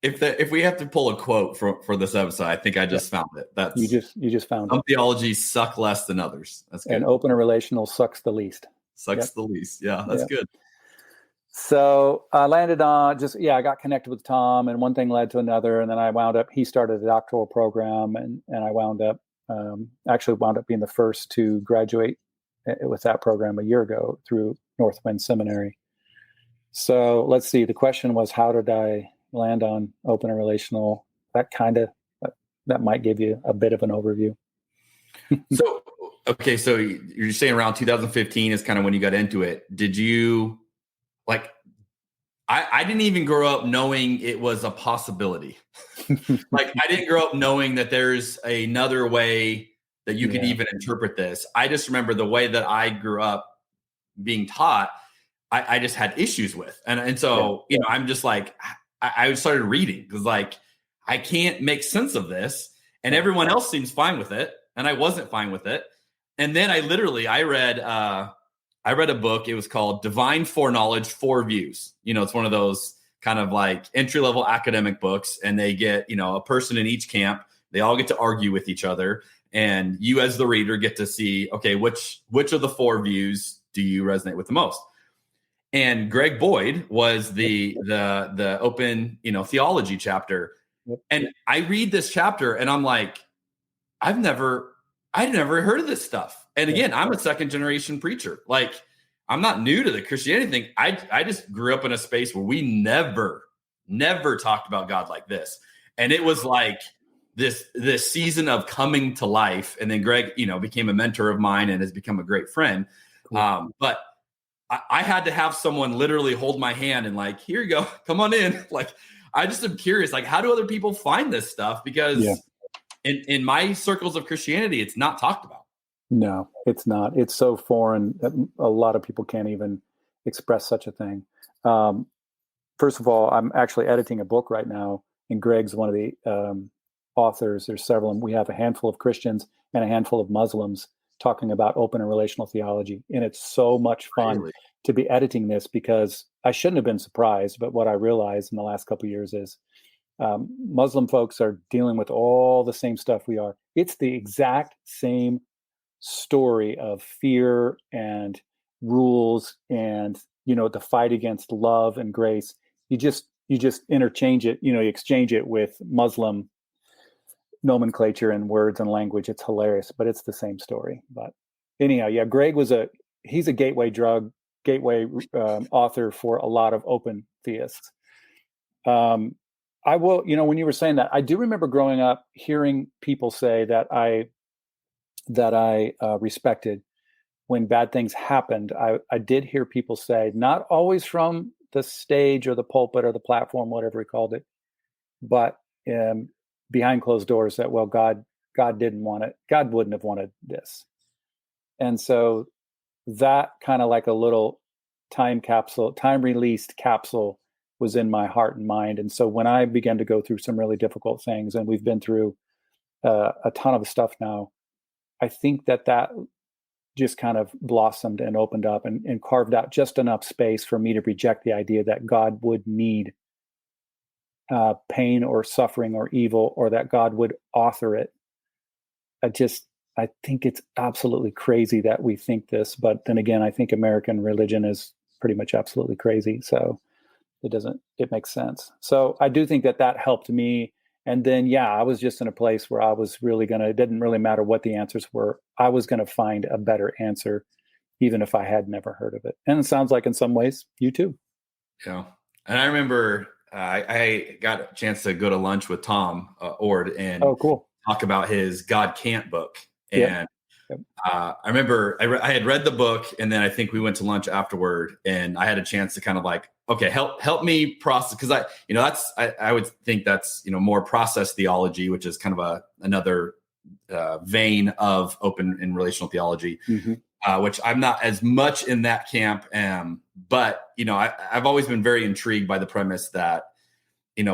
If we have to pull a quote for this episode, I think I just found it. That's you just found some it. theologies suck less than others. That's good. And open or relational sucks the least. Sucks the least. Yeah, that's good. So I landed on I got connected with Tom, and one thing led to another, and then he started a doctoral program, and I wound up being the first to graduate with that program a year ago through Northwind Seminary. So let's see. The question was, how did I land on open and relational? That might give you a bit of an overview. So you're saying around 2015 is kind of when you got into it. Did you I didn't even grow up knowing it was a possibility. I didn't grow up knowing that there's another way that you could even interpret this. I just remember the way that I grew up being taught, I just had issues with. And so, I'm just like, I started reading because I can't make sense of this. And everyone else seems fine with it. And I wasn't fine with it. And then I read a book. It was called Divine Foreknowledge, 4 Views. It's one of those kind of like entry-level academic books, and they get, a person in each camp. They all get to argue with each other, and you as the reader get to see, okay, which of the 4 views do you resonate with the most? And Greg Boyd was the open, theology chapter. And I read this chapter and I'm like, I'd never heard of this stuff. And again, I'm a second generation preacher. I'm not new to the Christianity thing. I just grew up in a space where we never talked about God like this. And it was like this season of coming to life. And then Greg, became a mentor of mine and has become a great friend. Cool. But I had to have someone literally hold my hand and here you go, come on in. I just am curious, how do other people find this stuff? Because in my circles of Christianity, it's not talked about. No, it's not. It's so foreign that a lot of people can't even express such a thing. First of all, I'm actually editing a book right now, and Greg's one of the authors. There's several, and we have a handful of Christians and a handful of Muslims talking about open and relational theology. And it's so much fun to be editing this, because I shouldn't have been surprised, but what I realized in the last couple of years is Muslim folks are dealing with all the same stuff we are. It's the exact same story of fear and rules and, the fight against love and grace. You just interchange it, you exchange it with Muslim nomenclature and words and language. It's hilarious, but it's the same story. But anyhow, yeah, Greg he's a gateway author for a lot of open theists. I will, when you were saying that, I do remember growing up hearing people say that I respected when bad things happened. I did hear people say, not always from the stage or the pulpit or the platform, whatever he called it, but behind closed doors, that, well, God didn't want it. God wouldn't have wanted this. And so that kind of like a little time released capsule was in my heart and mind. And so when I began to go through some really difficult things, and we've been through a ton of stuff now, I think that just kind of blossomed and opened up and carved out just enough space for me to reject the idea that God would need pain or suffering or evil, or that God would author it. I think it's absolutely crazy that we think this, but then again, I think American religion is pretty much absolutely crazy. So it makes sense. So I do think that helped me. And then, yeah, I was just in a place where I was really it didn't really matter what the answers were. I was going to find a better answer, even if I had never heard of it. And it sounds like in some ways you too. Yeah. And I remember I got a chance to go to lunch with Tom Ord and talk about his God Can't book. And I remember I had read the book, and then I think we went to lunch afterward, and I had a chance to kind of like, okay, help me process, because I would think that's more process theology, which is kind of another vein of open and relational theology, which I'm not as much in that camp. But I've always been very intrigued by the premise that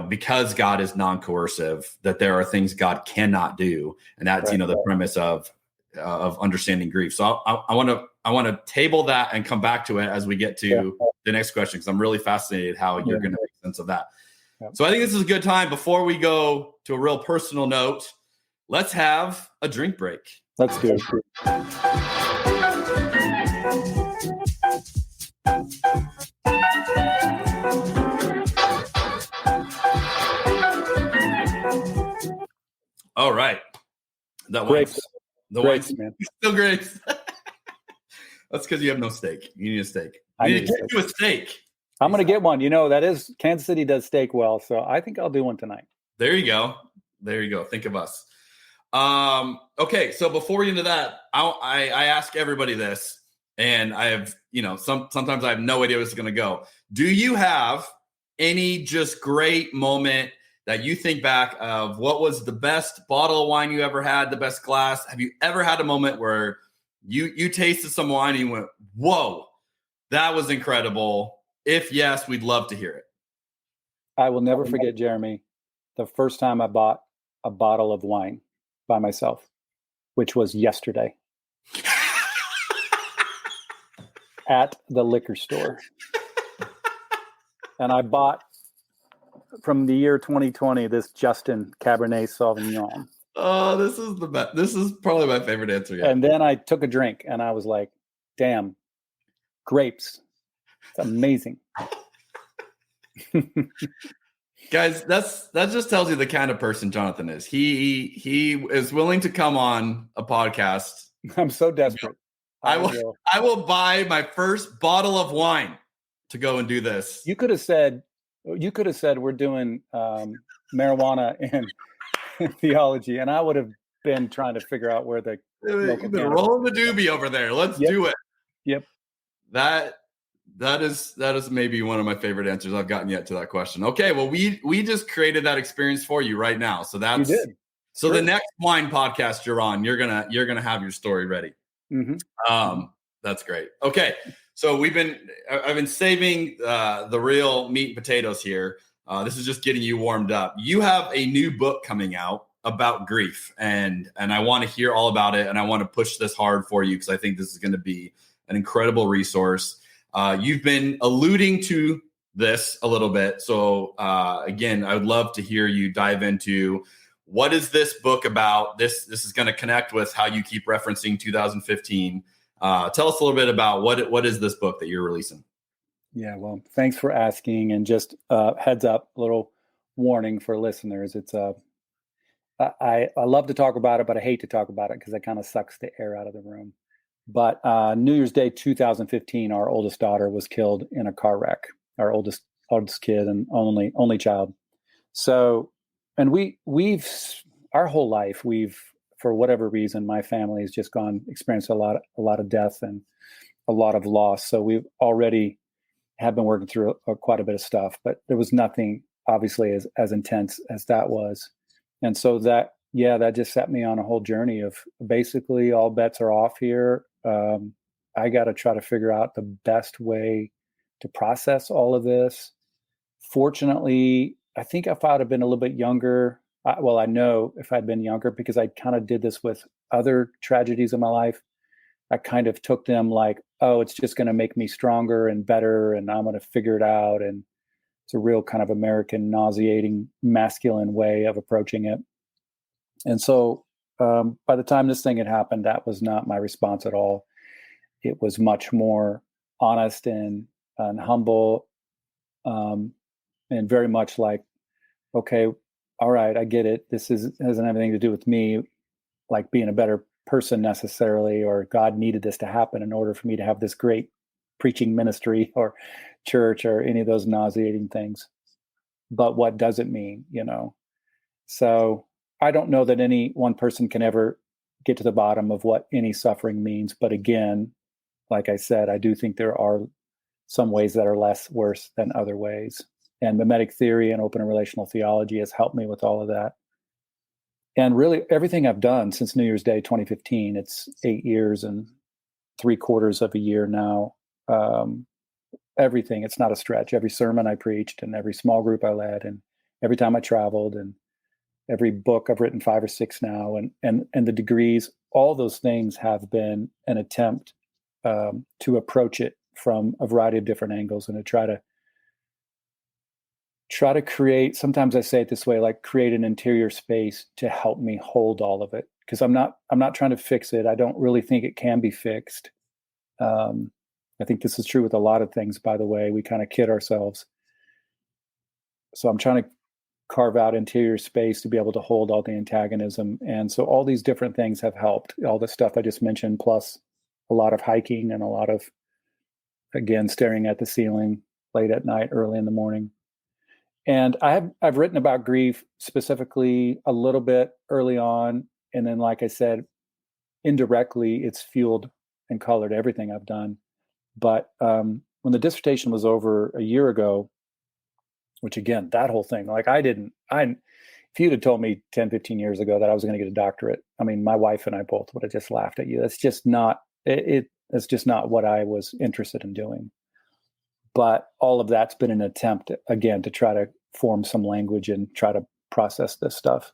because God is non-coercive, that there are things God cannot do, and that's the premise of understanding grief. So I want to table that and come back to it as we get to the next question, because I'm really fascinated how you're going to make sense of that. So I think this is a good time, before we go to a real personal note, let's have a drink break. Let's do it. All right. That grapes. The grapes, wine's man. Still grapes. That's because you have no steak. You need a steak. I need to get you a steak. I'm going to get one. That is, Kansas City does steak well, so I think I'll do one tonight. There you go. Think of us. Okay, so before we get into that, I ask everybody this, and I have, sometimes I have no idea where it's going to go. Do you have any just great moment that you think back of? What was the best bottle of wine you ever had, the best glass? Have you ever had a moment where you tasted some wine and you went, whoa, that was incredible? If yes, we'd love to hear it. I will never forget, Jeremy, the first time I bought a bottle of wine by myself, which was yesterday at the liquor store. And I bought, from the year 2020, this Justin Cabernet Sauvignon. Oh, this is the best. This is probably my favorite answer yet. And then I took a drink and I was like, damn, grapes. It's amazing. Guys, that just tells you the kind of person Jonathan is. He is willing to come on a podcast. I'm so desperate. I will buy my first bottle of wine to go and do this. You could have said we're doing marijuana and theology, and I would have been trying to figure out where the You've been rolling the doobie over there. Let's do it. Yep. That is maybe one of my favorite answers I've gotten yet to that question. Okay, well, we just created that experience for you right now. So that's so sure. The next wine podcast you're on, you're gonna have your story ready. Mm-hmm. That's great. Okay. So I've been saving the real meat and potatoes here. This is just getting you warmed up. You have a new book coming out about grief, and I want to hear all about it, and I want to push this hard for you because I think this is going to be an incredible resource. You've been alluding to this a little bit. So again, I would love to hear you dive into what is this book about. This is going to connect with how you keep referencing 2015. Tell us a little bit about what is this book that you're releasing? Yeah, well, thanks for asking. And just heads up, a little warning for listeners. It's I love to talk about it, but I hate to talk about it because it kind of sucks the air out of the room. But New Year's Day 2015, our oldest daughter was killed in a car wreck. Our oldest kid and only child. So, and we've our whole life for whatever reason, my family has just experienced a lot of death and a lot of loss. So we've already have been working through quite a bit of stuff, but there was nothing obviously as intense as that was. And so that just set me on a whole journey of basically all bets are off here. I got to try to figure out the best way to process all of this. Fortunately, I think if I'd have been a little bit younger, I know if I'd been younger, because I kind of did this with other tragedies in my life, I kind of took them like, oh, it's just going to make me stronger and better, and I'm going to figure it out. And it's a real kind of American, nauseating, masculine way of approaching it. And so by the time this thing had happened, that was not my response at all. It was much more honest and humble, and very much like, okay, all right, I get it. This hasn't anything to do with me, like being a better person necessarily, or God needed this to happen in order for me to have this great preaching ministry or church or any of those nauseating things. But what does it mean, So I don't know that any one person can ever get to the bottom of what any suffering means. But again, like I said, I do think there are some ways that are less worse than other ways. And mimetic theory and open and relational theology has helped me with all of that. And really everything I've done since New Year's Day 2015, it's 8 years and 3/4 of a year now. Everything, it's not a stretch. Every sermon I preached and every small group I led and every time I traveled and every book I've written 5 or 6 now and the degrees, all those things have been an attempt to approach it from a variety of different angles and to try to create, sometimes I say it this way, like create an interior space to help me hold all of it. Because I'm not trying to fix it. I don't really think it can be fixed. I think this is true with a lot of things, by the way. We kind of kid ourselves. So I'm trying to carve out interior space to be able to hold all the antagonism. And so all these different things have helped. All the stuff I just mentioned, plus a lot of hiking and a lot of, again, staring at the ceiling late at night, early in the morning. And I've written about grief specifically a little bit early on. And then, like I said, indirectly, it's fueled and colored everything I've done. But when the dissertation was over a year ago, which again, that whole thing, like if you'd have told me 10, 15 years ago that I was going to get a doctorate, I mean, my wife and I both would have just laughed at you. That's just not, it's just not what I was interested in doing. But all of that's been an attempt, again, to try to form some language and try to process this stuff.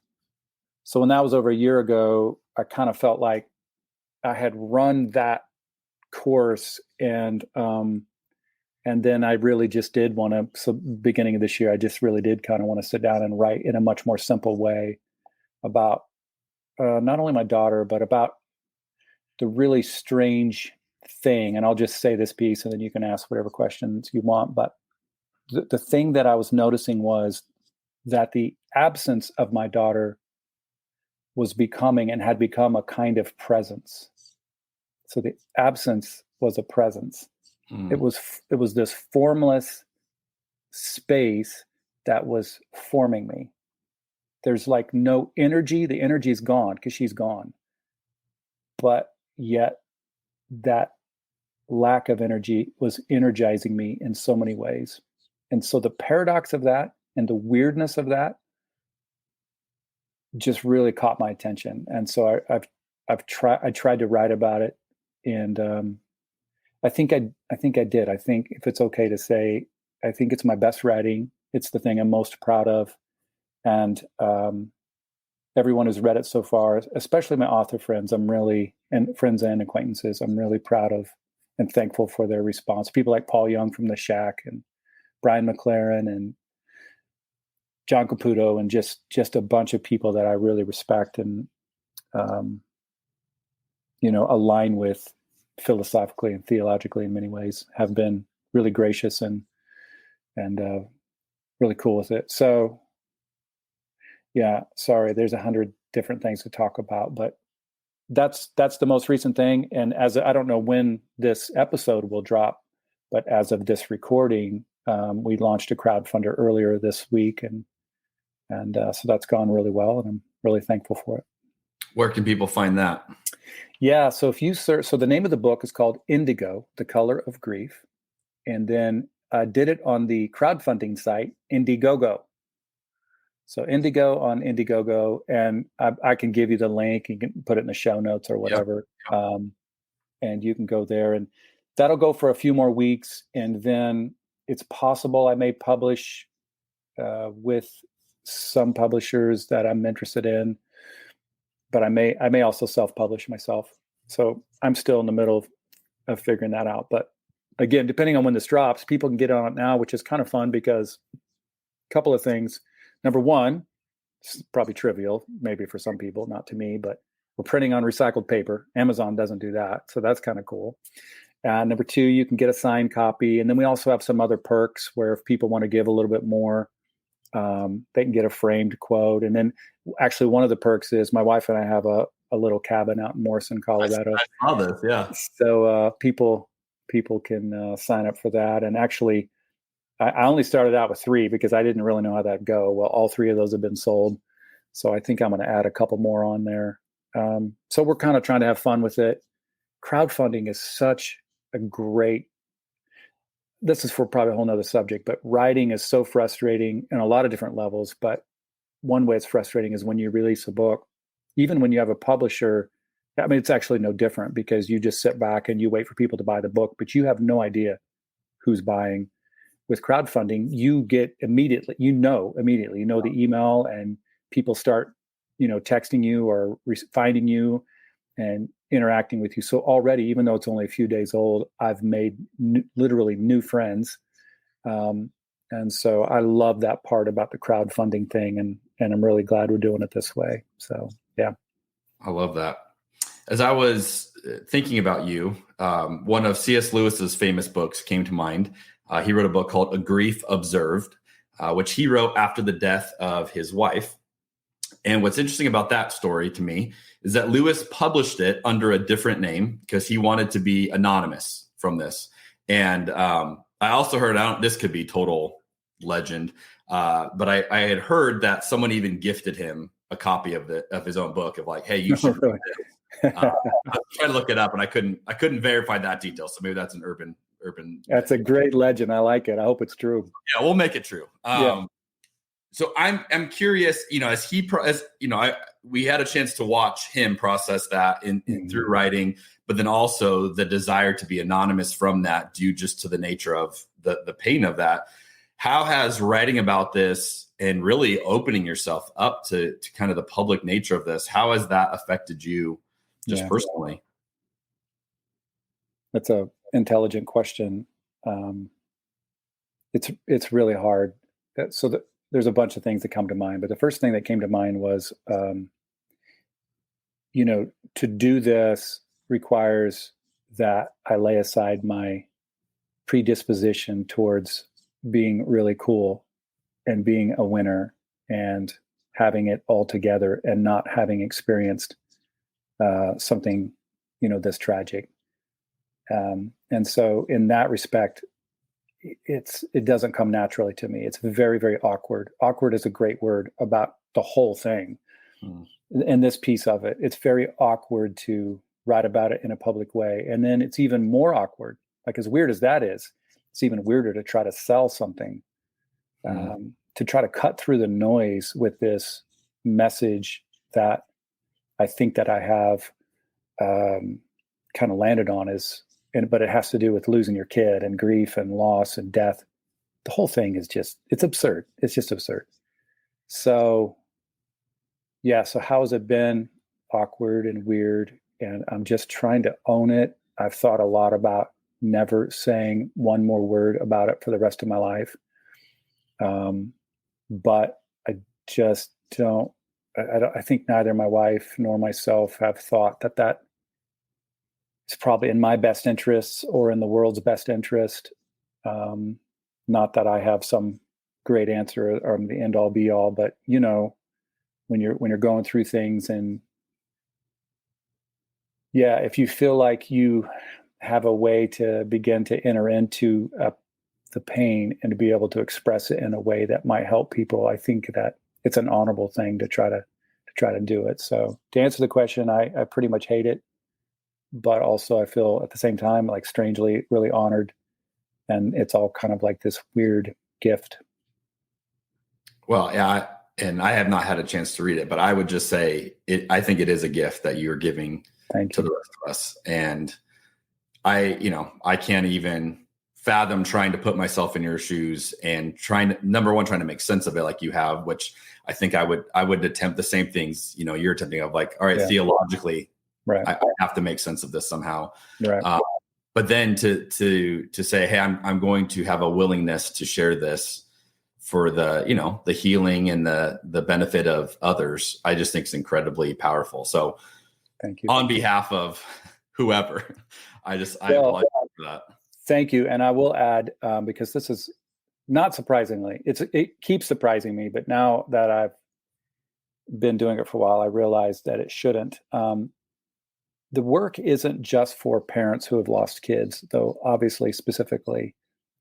So when that was over a year ago, I kind of felt like I had run that course and then I really just did want to, so beginning of this year, I just really did kind of want to sit down and write in a much more simple way about not only my daughter, but about the really strange thing. And I'll just say this piece and then you can ask whatever questions you want. But the thing that I was noticing was that the absence of my daughter was becoming and had become a kind of presence. So the absence was a presence. It was this formless space that was forming me. There's like no energy. The energy is gone because she's gone. But yet that lack of energy was energizing me in so many ways. And so the paradox of that and the weirdness of that just really caught my attention. And so I tried to write about it. And I think I did. I think if it's okay to say, I think it's my best writing. It's the thing I'm most proud of. And everyone who's read it so far, especially my author friends, and friends and acquaintances, I'm really proud of and thankful for their response. People like Paul Young from The Shack and Brian McLaren and John Caputo, and just a bunch of people that I really respect and, align with philosophically and theologically in many ways, have been really gracious and really cool with it. So, yeah, sorry, there's 100 different things to talk about, but that's the most recent thing. And I don't know when this episode will drop, but as of this recording, we launched a crowdfunder earlier this week, and so that's gone really well, and I'm really thankful for it. Where can people find that? Yeah, so if you search, so the name of the book is called Indigo, The Color of Grief, and then I did it on the crowdfunding site Indiegogo. So Indigo on Indiegogo, and I can give you the link. You can put it in the show notes or whatever, and you can go there, and that'll go for a few more weeks, and then it's possible I may publish with some publishers that I'm interested in, but I may also self-publish myself. So I'm still in the middle of figuring that out. But again, depending on when this drops, people can get on it now, which is kind of fun because a couple of things. Number one, it's probably trivial, maybe for some people, not to me, but we're printing on recycled paper. Amazon doesn't do that, so that's kind of cool. Number two, you can get a signed copy. And then we also have some other perks where if people want to give a little bit more, they can get a framed quote. And then actually one of the perks is my wife and I have a little cabin out in Morrison, Colorado. I saw this, yeah. So people can sign up for that. And actually, I only started out with 3 because I didn't really know how that'd go. Well, all 3 of those have been sold. So I think I'm going to add a couple more on there. So we're kind of trying to have fun with it. Crowdfunding is such a great, this is for probably a whole nother subject, but writing is so frustrating in a lot of different levels. But one way it's frustrating is when you release a book, even when you have a publisher, I mean, it's actually no different because you just sit back and you wait for people to buy the book, but you have no idea who's buying. With crowdfunding, you get immediately, you know the email, and people start, texting you or finding you and interacting with you. So already, even though it's only a few days old, I've made literally new friends. And so I love that part about the crowdfunding thing. And I'm really glad we're doing it this way. So, yeah. I love that. As I was thinking about you, one of C.S. Lewis's famous books came to mind. He wrote a book called A Grief Observed, which he wrote after the death of his wife. And what's interesting about that story to me is that Lewis published it under a different name because he wanted to be anonymous from this. And I also heard, this could be total legend, but I had heard that someone even gifted him a copy of his own book of like, hey, you should read this. I was trying to look it up and I couldn't verify that detail. So maybe that's an urban. That's a great legend. I like it. I hope it's true. Yeah, we'll make it true. So I'm curious, as we had a chance to watch him process that in through writing, but then also the desire to be anonymous from that due just to the nature of the pain of that. How has writing about this and really opening yourself up to kind of the public nature of this, how has that affected you just personally? That's a intelligent question. It's really hard. So there's a bunch of things that come to mind, but the first thing that came to mind was, to do this requires that I lay aside my predisposition towards being really cool and being a winner and having it all together and not having experienced something, this tragic. And so in that respect, it doesn't come naturally to me. It's very, very awkward. Awkward is a great word about the whole thing. And this piece of it, it's very awkward to write about it in a public way. And then it's even more awkward, like as weird as that is, it's even weirder to try to sell something, to try to cut through the noise with this message that I think that I have kind of landed on is but it has to do with losing your kid and grief and loss and death. The whole thing is it's absurd. It's just absurd. So, yeah. So how has it been? Awkward and weird. And I'm just trying to own it. I've thought a lot about never saying one more word about it for the rest of my life. But I just don't, I think neither my wife nor myself have thought that it's probably in my best interests or in the world's best interest. Not that I have some great answer or the end all be all, but you know, when you're going through things, and yeah, if you feel like you have a way to begin to enter into the pain and to be able to express it in a way that might help people, I think that it's an honorable thing to try to do it. So to answer the question, I pretty much hate it, but also I feel at the same time like strangely really honored, and it's all kind of like this weird gift. Well, yeah, and I have not had a chance to read it, but I would just say I think it is a gift that you're giving to the rest of us. And I can't even fathom trying to put myself in your shoes and trying to make sense of it like you have, which I think I would attempt the same things, you're attempting of like, all right, theologically, right. I have to make sense of this somehow. Right. But then to say, hey, I'm going to have a willingness to share this for the healing and the benefit of others, I just think it's incredibly powerful. So thank you. On behalf of whoever, I applaud you for that. Thank you. And I will add, because this is not surprisingly, it keeps surprising me, but now that I've been doing it for a while, I realize that it shouldn't. The work isn't just for parents who have lost kids, though obviously specifically,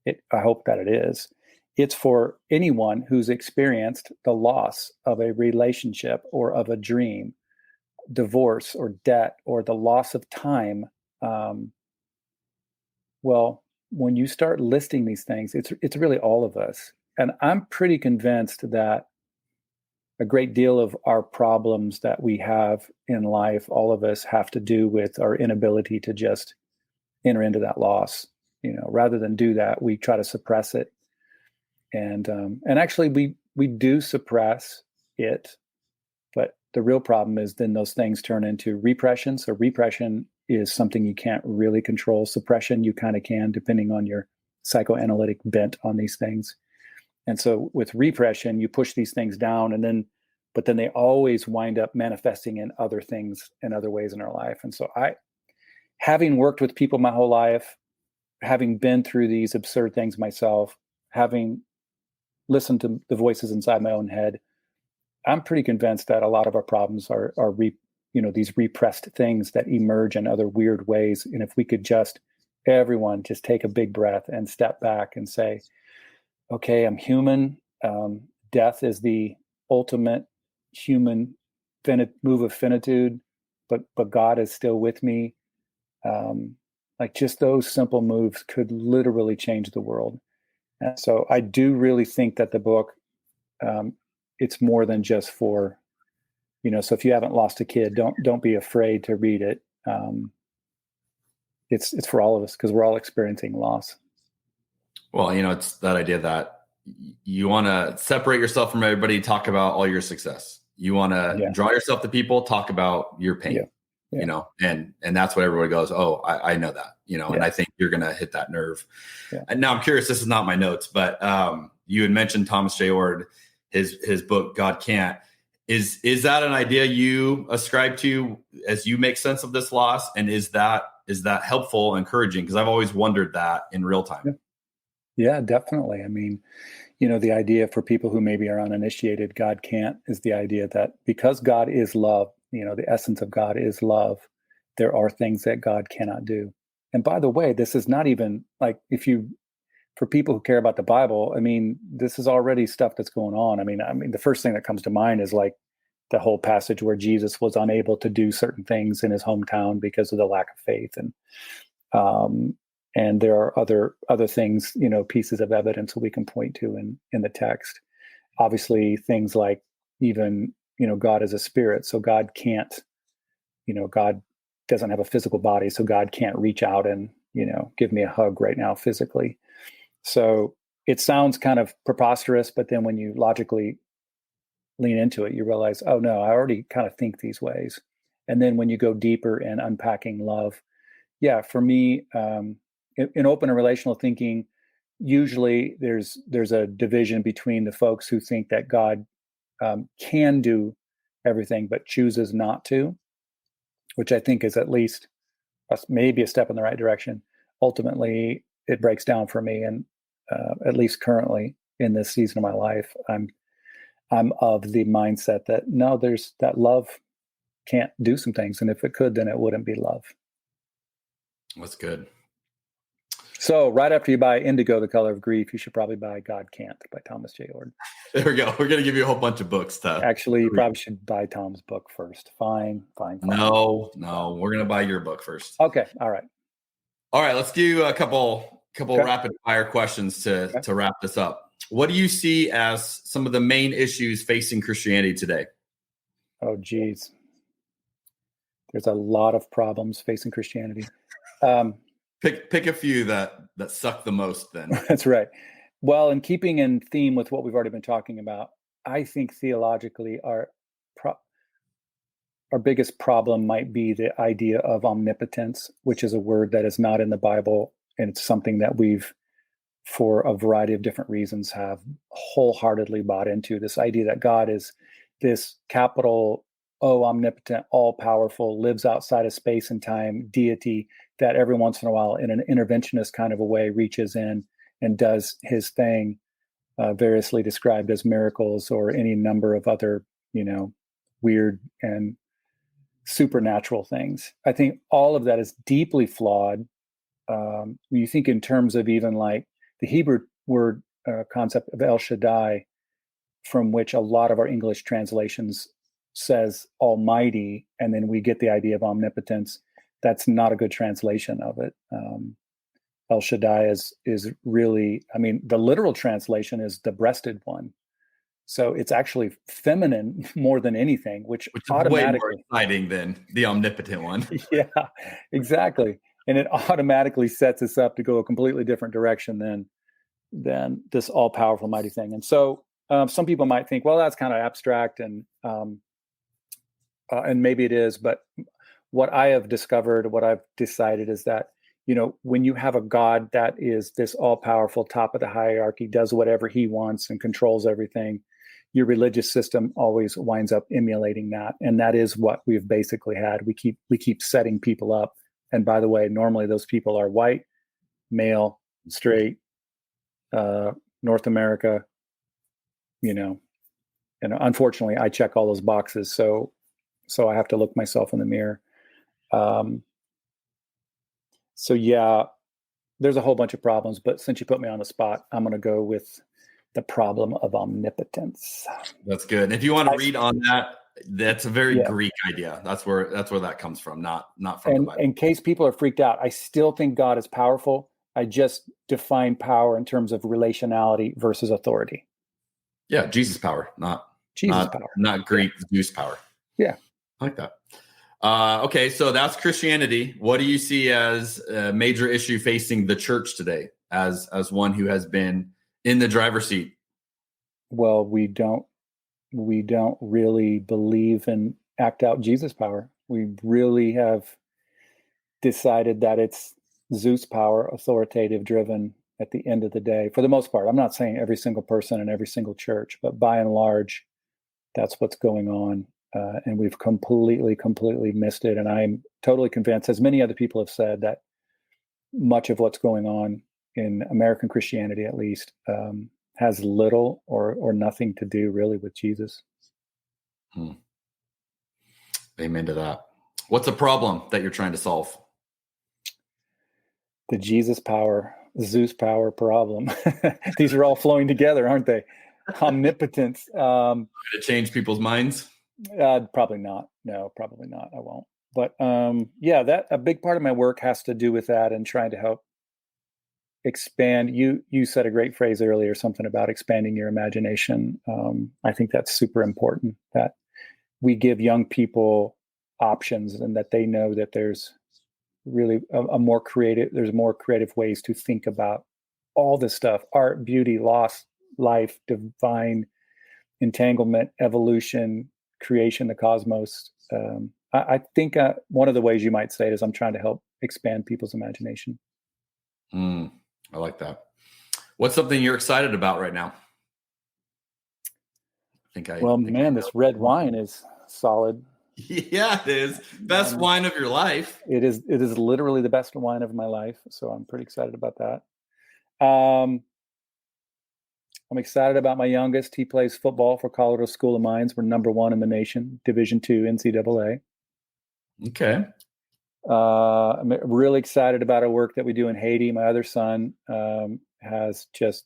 I hope that it is. It's for anyone who's experienced the loss of a relationship or of a dream, divorce or debt, or the loss of time. Well, when you start listing these things, it's really all of us. And I'm pretty convinced that a great deal of our problems that we have in life, all of us, have to do with our inability to just enter into that loss. Rather than do that, we try to suppress it. And actually we do suppress it, but the real problem is then those things turn into repression. So repression is something you can't really control. Suppression, you kind of can, depending on your psychoanalytic bent on these things. And so with repression, you push these things down, but then they always wind up manifesting in other things and other ways in our life. And so having worked with people my whole life, having been through these absurd things myself, having listened to the voices inside my own head, I'm pretty convinced that a lot of our problems are these repressed things that emerge in other weird ways. And if we could everyone just take a big breath and step back and say, okay, I'm human. Death is the ultimate human move of finitude, but God is still with me. Like just those simple moves could literally change the world. And so I do really think that the book, it's more than just for, so if you haven't lost a kid, don't be afraid to read it. It's for all of us because we're all experiencing loss. Well, it's that idea that you want to separate yourself from everybody, talk about all your success. You want to draw yourself to people, talk about your pain, and that's what everybody goes, oh, I know that, and I think you're going to hit that nerve. Yeah. And now I'm curious, this is not my notes, but you had mentioned Thomas J. Ord, his book, God Can't. Is that an idea you ascribe to as you make sense of this loss? And is that helpful, encouraging? Because I've always wondered that in real time. Yeah, definitely. I mean, the idea for people who maybe are uninitiated, God can't, is the idea that because God is love, the essence of God is love, there are things that God cannot do. And by the way, this is not even like for people who care about the Bible, I mean, this is already stuff that's going on. I mean, the first thing that comes to mind is like the whole passage where Jesus was unable to do certain things in his hometown because of the lack of faith. And there are other things, pieces of evidence that we can point to in the text. Obviously, things like even, God is a spirit, so God can't, God doesn't have a physical body, so God can't reach out and give me a hug right now physically. So it sounds kind of preposterous, but then when you logically lean into it, you realize, oh no, I already kind of think these ways. And then when you go deeper in unpacking love, yeah, for me, in open and relational thinking, usually there's a division between the folks who think that God can do everything but chooses not to, which I think is at least maybe a step in the right direction. Ultimately, it breaks down for me, and at least currently in this season of my life, I'm of the mindset that no, there's that love can't do some things, and if it could, then it wouldn't be love. That's good. So right after you buy Indigo, The Color of Grief, you should probably buy God Can't by Thomas J. Ord. There we go. We're going to give you a whole bunch of books. Actually, you probably should buy Tom's book first. Fine. No, we're going to buy your book first. Okay. All right. Let's do a couple rapid fire questions to wrap this up. What do you see as some of the main issues facing Christianity today? Oh, geez. There's a lot of problems facing Christianity. Pick a few that suck the most then. That's right. Well, in keeping in theme with what we've already been talking about, I think theologically our biggest problem might be the idea of omnipotence, which is a word that is not in the Bible. And it's something that we've, for a variety of different reasons, have wholeheartedly bought into. This idea that God is this capital O, omnipotent, all-powerful, lives outside of space and time deity that every once in a while, in an interventionist kind of a way, reaches in and does his thing, variously described as miracles or any number of other, weird and supernatural things. I think all of that is deeply flawed. When you think in terms of even like the Hebrew word concept of El Shaddai, from which a lot of our English translations says Almighty, and then we get the idea of omnipotence. That's not a good translation of it. El Shaddai is really, the literal translation is the breasted one. So it's actually feminine more than anything, which automatically, way more exciting than the omnipotent one. Yeah, exactly. And it automatically sets us up to go a completely different direction than this all-powerful mighty thing. And so some people might think, well, that's kind of abstract, and maybe it is, but what I have discovered, what I've decided is that, when you have a God that is this all-powerful top of the hierarchy, does whatever he wants and controls everything, your religious system always winds up emulating that. And that is what we've basically had. We keep setting people up. And by the way, normally those people are white, male, straight, North America, and unfortunately I check all those boxes. So I have to look myself in the mirror. So yeah, there's a whole bunch of problems, but since you put me on the spot, I'm going to go with the problem of omnipotence. That's good. And if you want to read on that, that's a very Greek idea. That's where that comes from, not from the Bible. In case people are freaked out, I still think God is powerful. I just define power in terms of relationality versus authority. Yeah, Jesus power, not Greek Zeus power. Yeah, I like that. Okay, so that's Christianity. What do you see as a major issue facing the church today, as one who has been in the driver's seat? Well, we don't really believe in act out Jesus power. We really have decided that it's Zeus power, authoritative driven at the end of the day, for the most part. I'm not saying every single person in every single church, but by and large, that's what's going on. And we've completely missed it. And I'm totally convinced, as many other people have said, that much of what's going on in American Christianity, at least, has little or nothing to do really with Jesus. Amen to that. What's the problem that you're trying to solve? The Jesus power, Zeus power problem. These are all flowing together, aren't they? Omnipotence. To change people's minds? Probably not. No, probably not. I won't. But that a big part of my work has to do with that and trying to help expand. You said a great phrase earlier, something about expanding your imagination. I think that's super important, that we give young people options and that they know that there's really a more creative. There's more creative ways to think about all this stuff: art, beauty, loss, life, divine, entanglement, evolution, creation, the cosmos. I think one of the ways you might say it is I'm trying to help expand people's imagination. I like that. What's something you're excited about right now? This red wine is solid. Yeah, it is. Best wine of your life. It is literally the best wine of my life. So I'm pretty excited about that. I'm excited about my youngest. He plays football for Colorado School of Mines. We're number 1 in the nation, Division II NCAA. Okay. I'm really excited about our work that we do in Haiti. My other son has just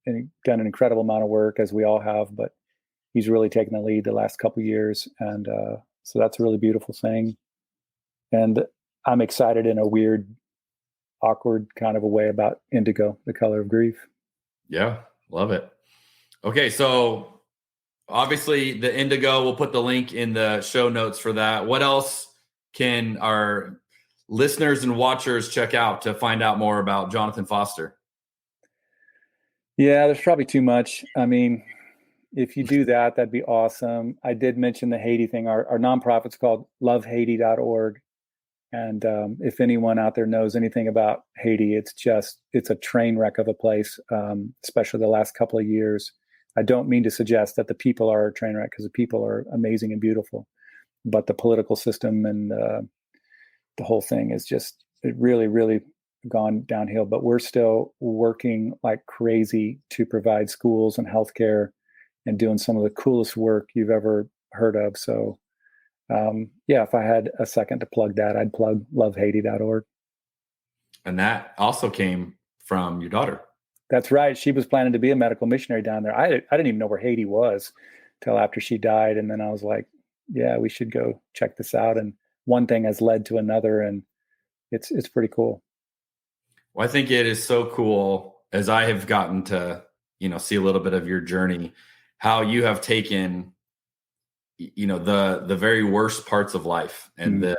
done an incredible amount of work, as we all have, but he's really taken the lead the last couple of years. And so that's a really beautiful thing. And I'm excited in a weird, awkward kind of a way about indigo, the color of grief. Yeah, love it. Okay, so obviously the indigo, we'll put the link in the show notes for that. What else can our listeners and watchers check out to find out more about Jonathan Foster? Yeah, there's probably too much. I mean, if you do that, that'd be awesome. I did mention the Haiti thing. Our nonprofit's called lovehaiti.org. And if anyone out there knows anything about Haiti, it's a train wreck of a place, especially the last couple of years. I don't mean to suggest that the people are a train wreck, because the people are amazing and beautiful, but the political system and the whole thing is just really, really gone downhill. But we're still working like crazy to provide schools and healthcare and doing some of the coolest work you've ever heard of. So if I had a second to plug that, I'd plug lovehaiti.org. And that also came from your daughter. That's right. She was planning to be a medical missionary down there. I didn't even know where Haiti was till after she died. And then I was like, yeah, we should go check this out. And one thing has led to another, and it's pretty cool. Well, I think it is so cool, as I have gotten to, see a little bit of your journey, how you have taken, the very worst parts of life and the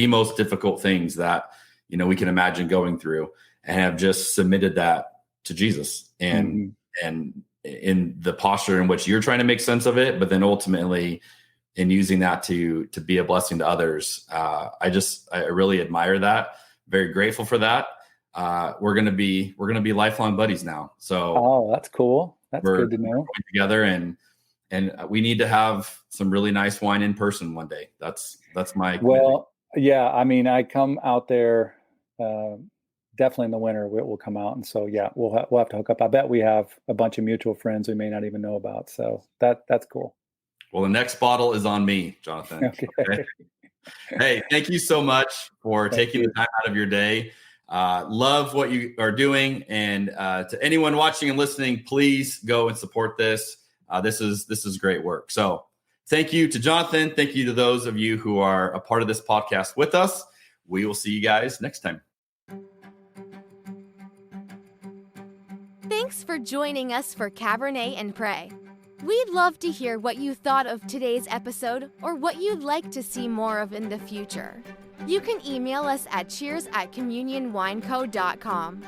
most difficult things that, we can imagine going through, and have just submitted that to Jesus and in the posture in which you're trying to make sense of it, but then ultimately in using that to be a blessing to others. I really admire that. Very grateful for that. We're going to be lifelong buddies now. So, that's cool. That's good to know. Together, and we need to have some really nice wine in person one day. That's my commitment. Well, yeah. I mean, I come out there definitely in the winter. We'll come out, and so yeah, we'll have to hook up. I bet we have a bunch of mutual friends we may not even know about. So that's cool. Well, the next bottle is on me, Jonathan. Okay. Hey, thank you so much for taking the time out of your day. Love what you are doing. And to anyone watching and listening, please go and support this. This is great work. So thank you to Jonathan. Thank you to those of you who are a part of this podcast with us. We will see you guys next time. Thanks for joining us for Cabernet and Pray. We'd love to hear what you thought of today's episode or what you'd like to see more of in the future. You can email us at cheers@communionwineco.com.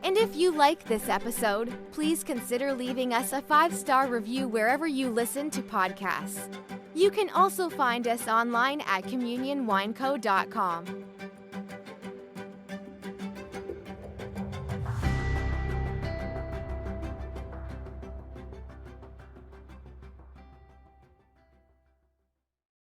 And if you like this episode, please consider leaving us a 5-star review wherever you listen to podcasts. You can also find us online at communionwineco.com.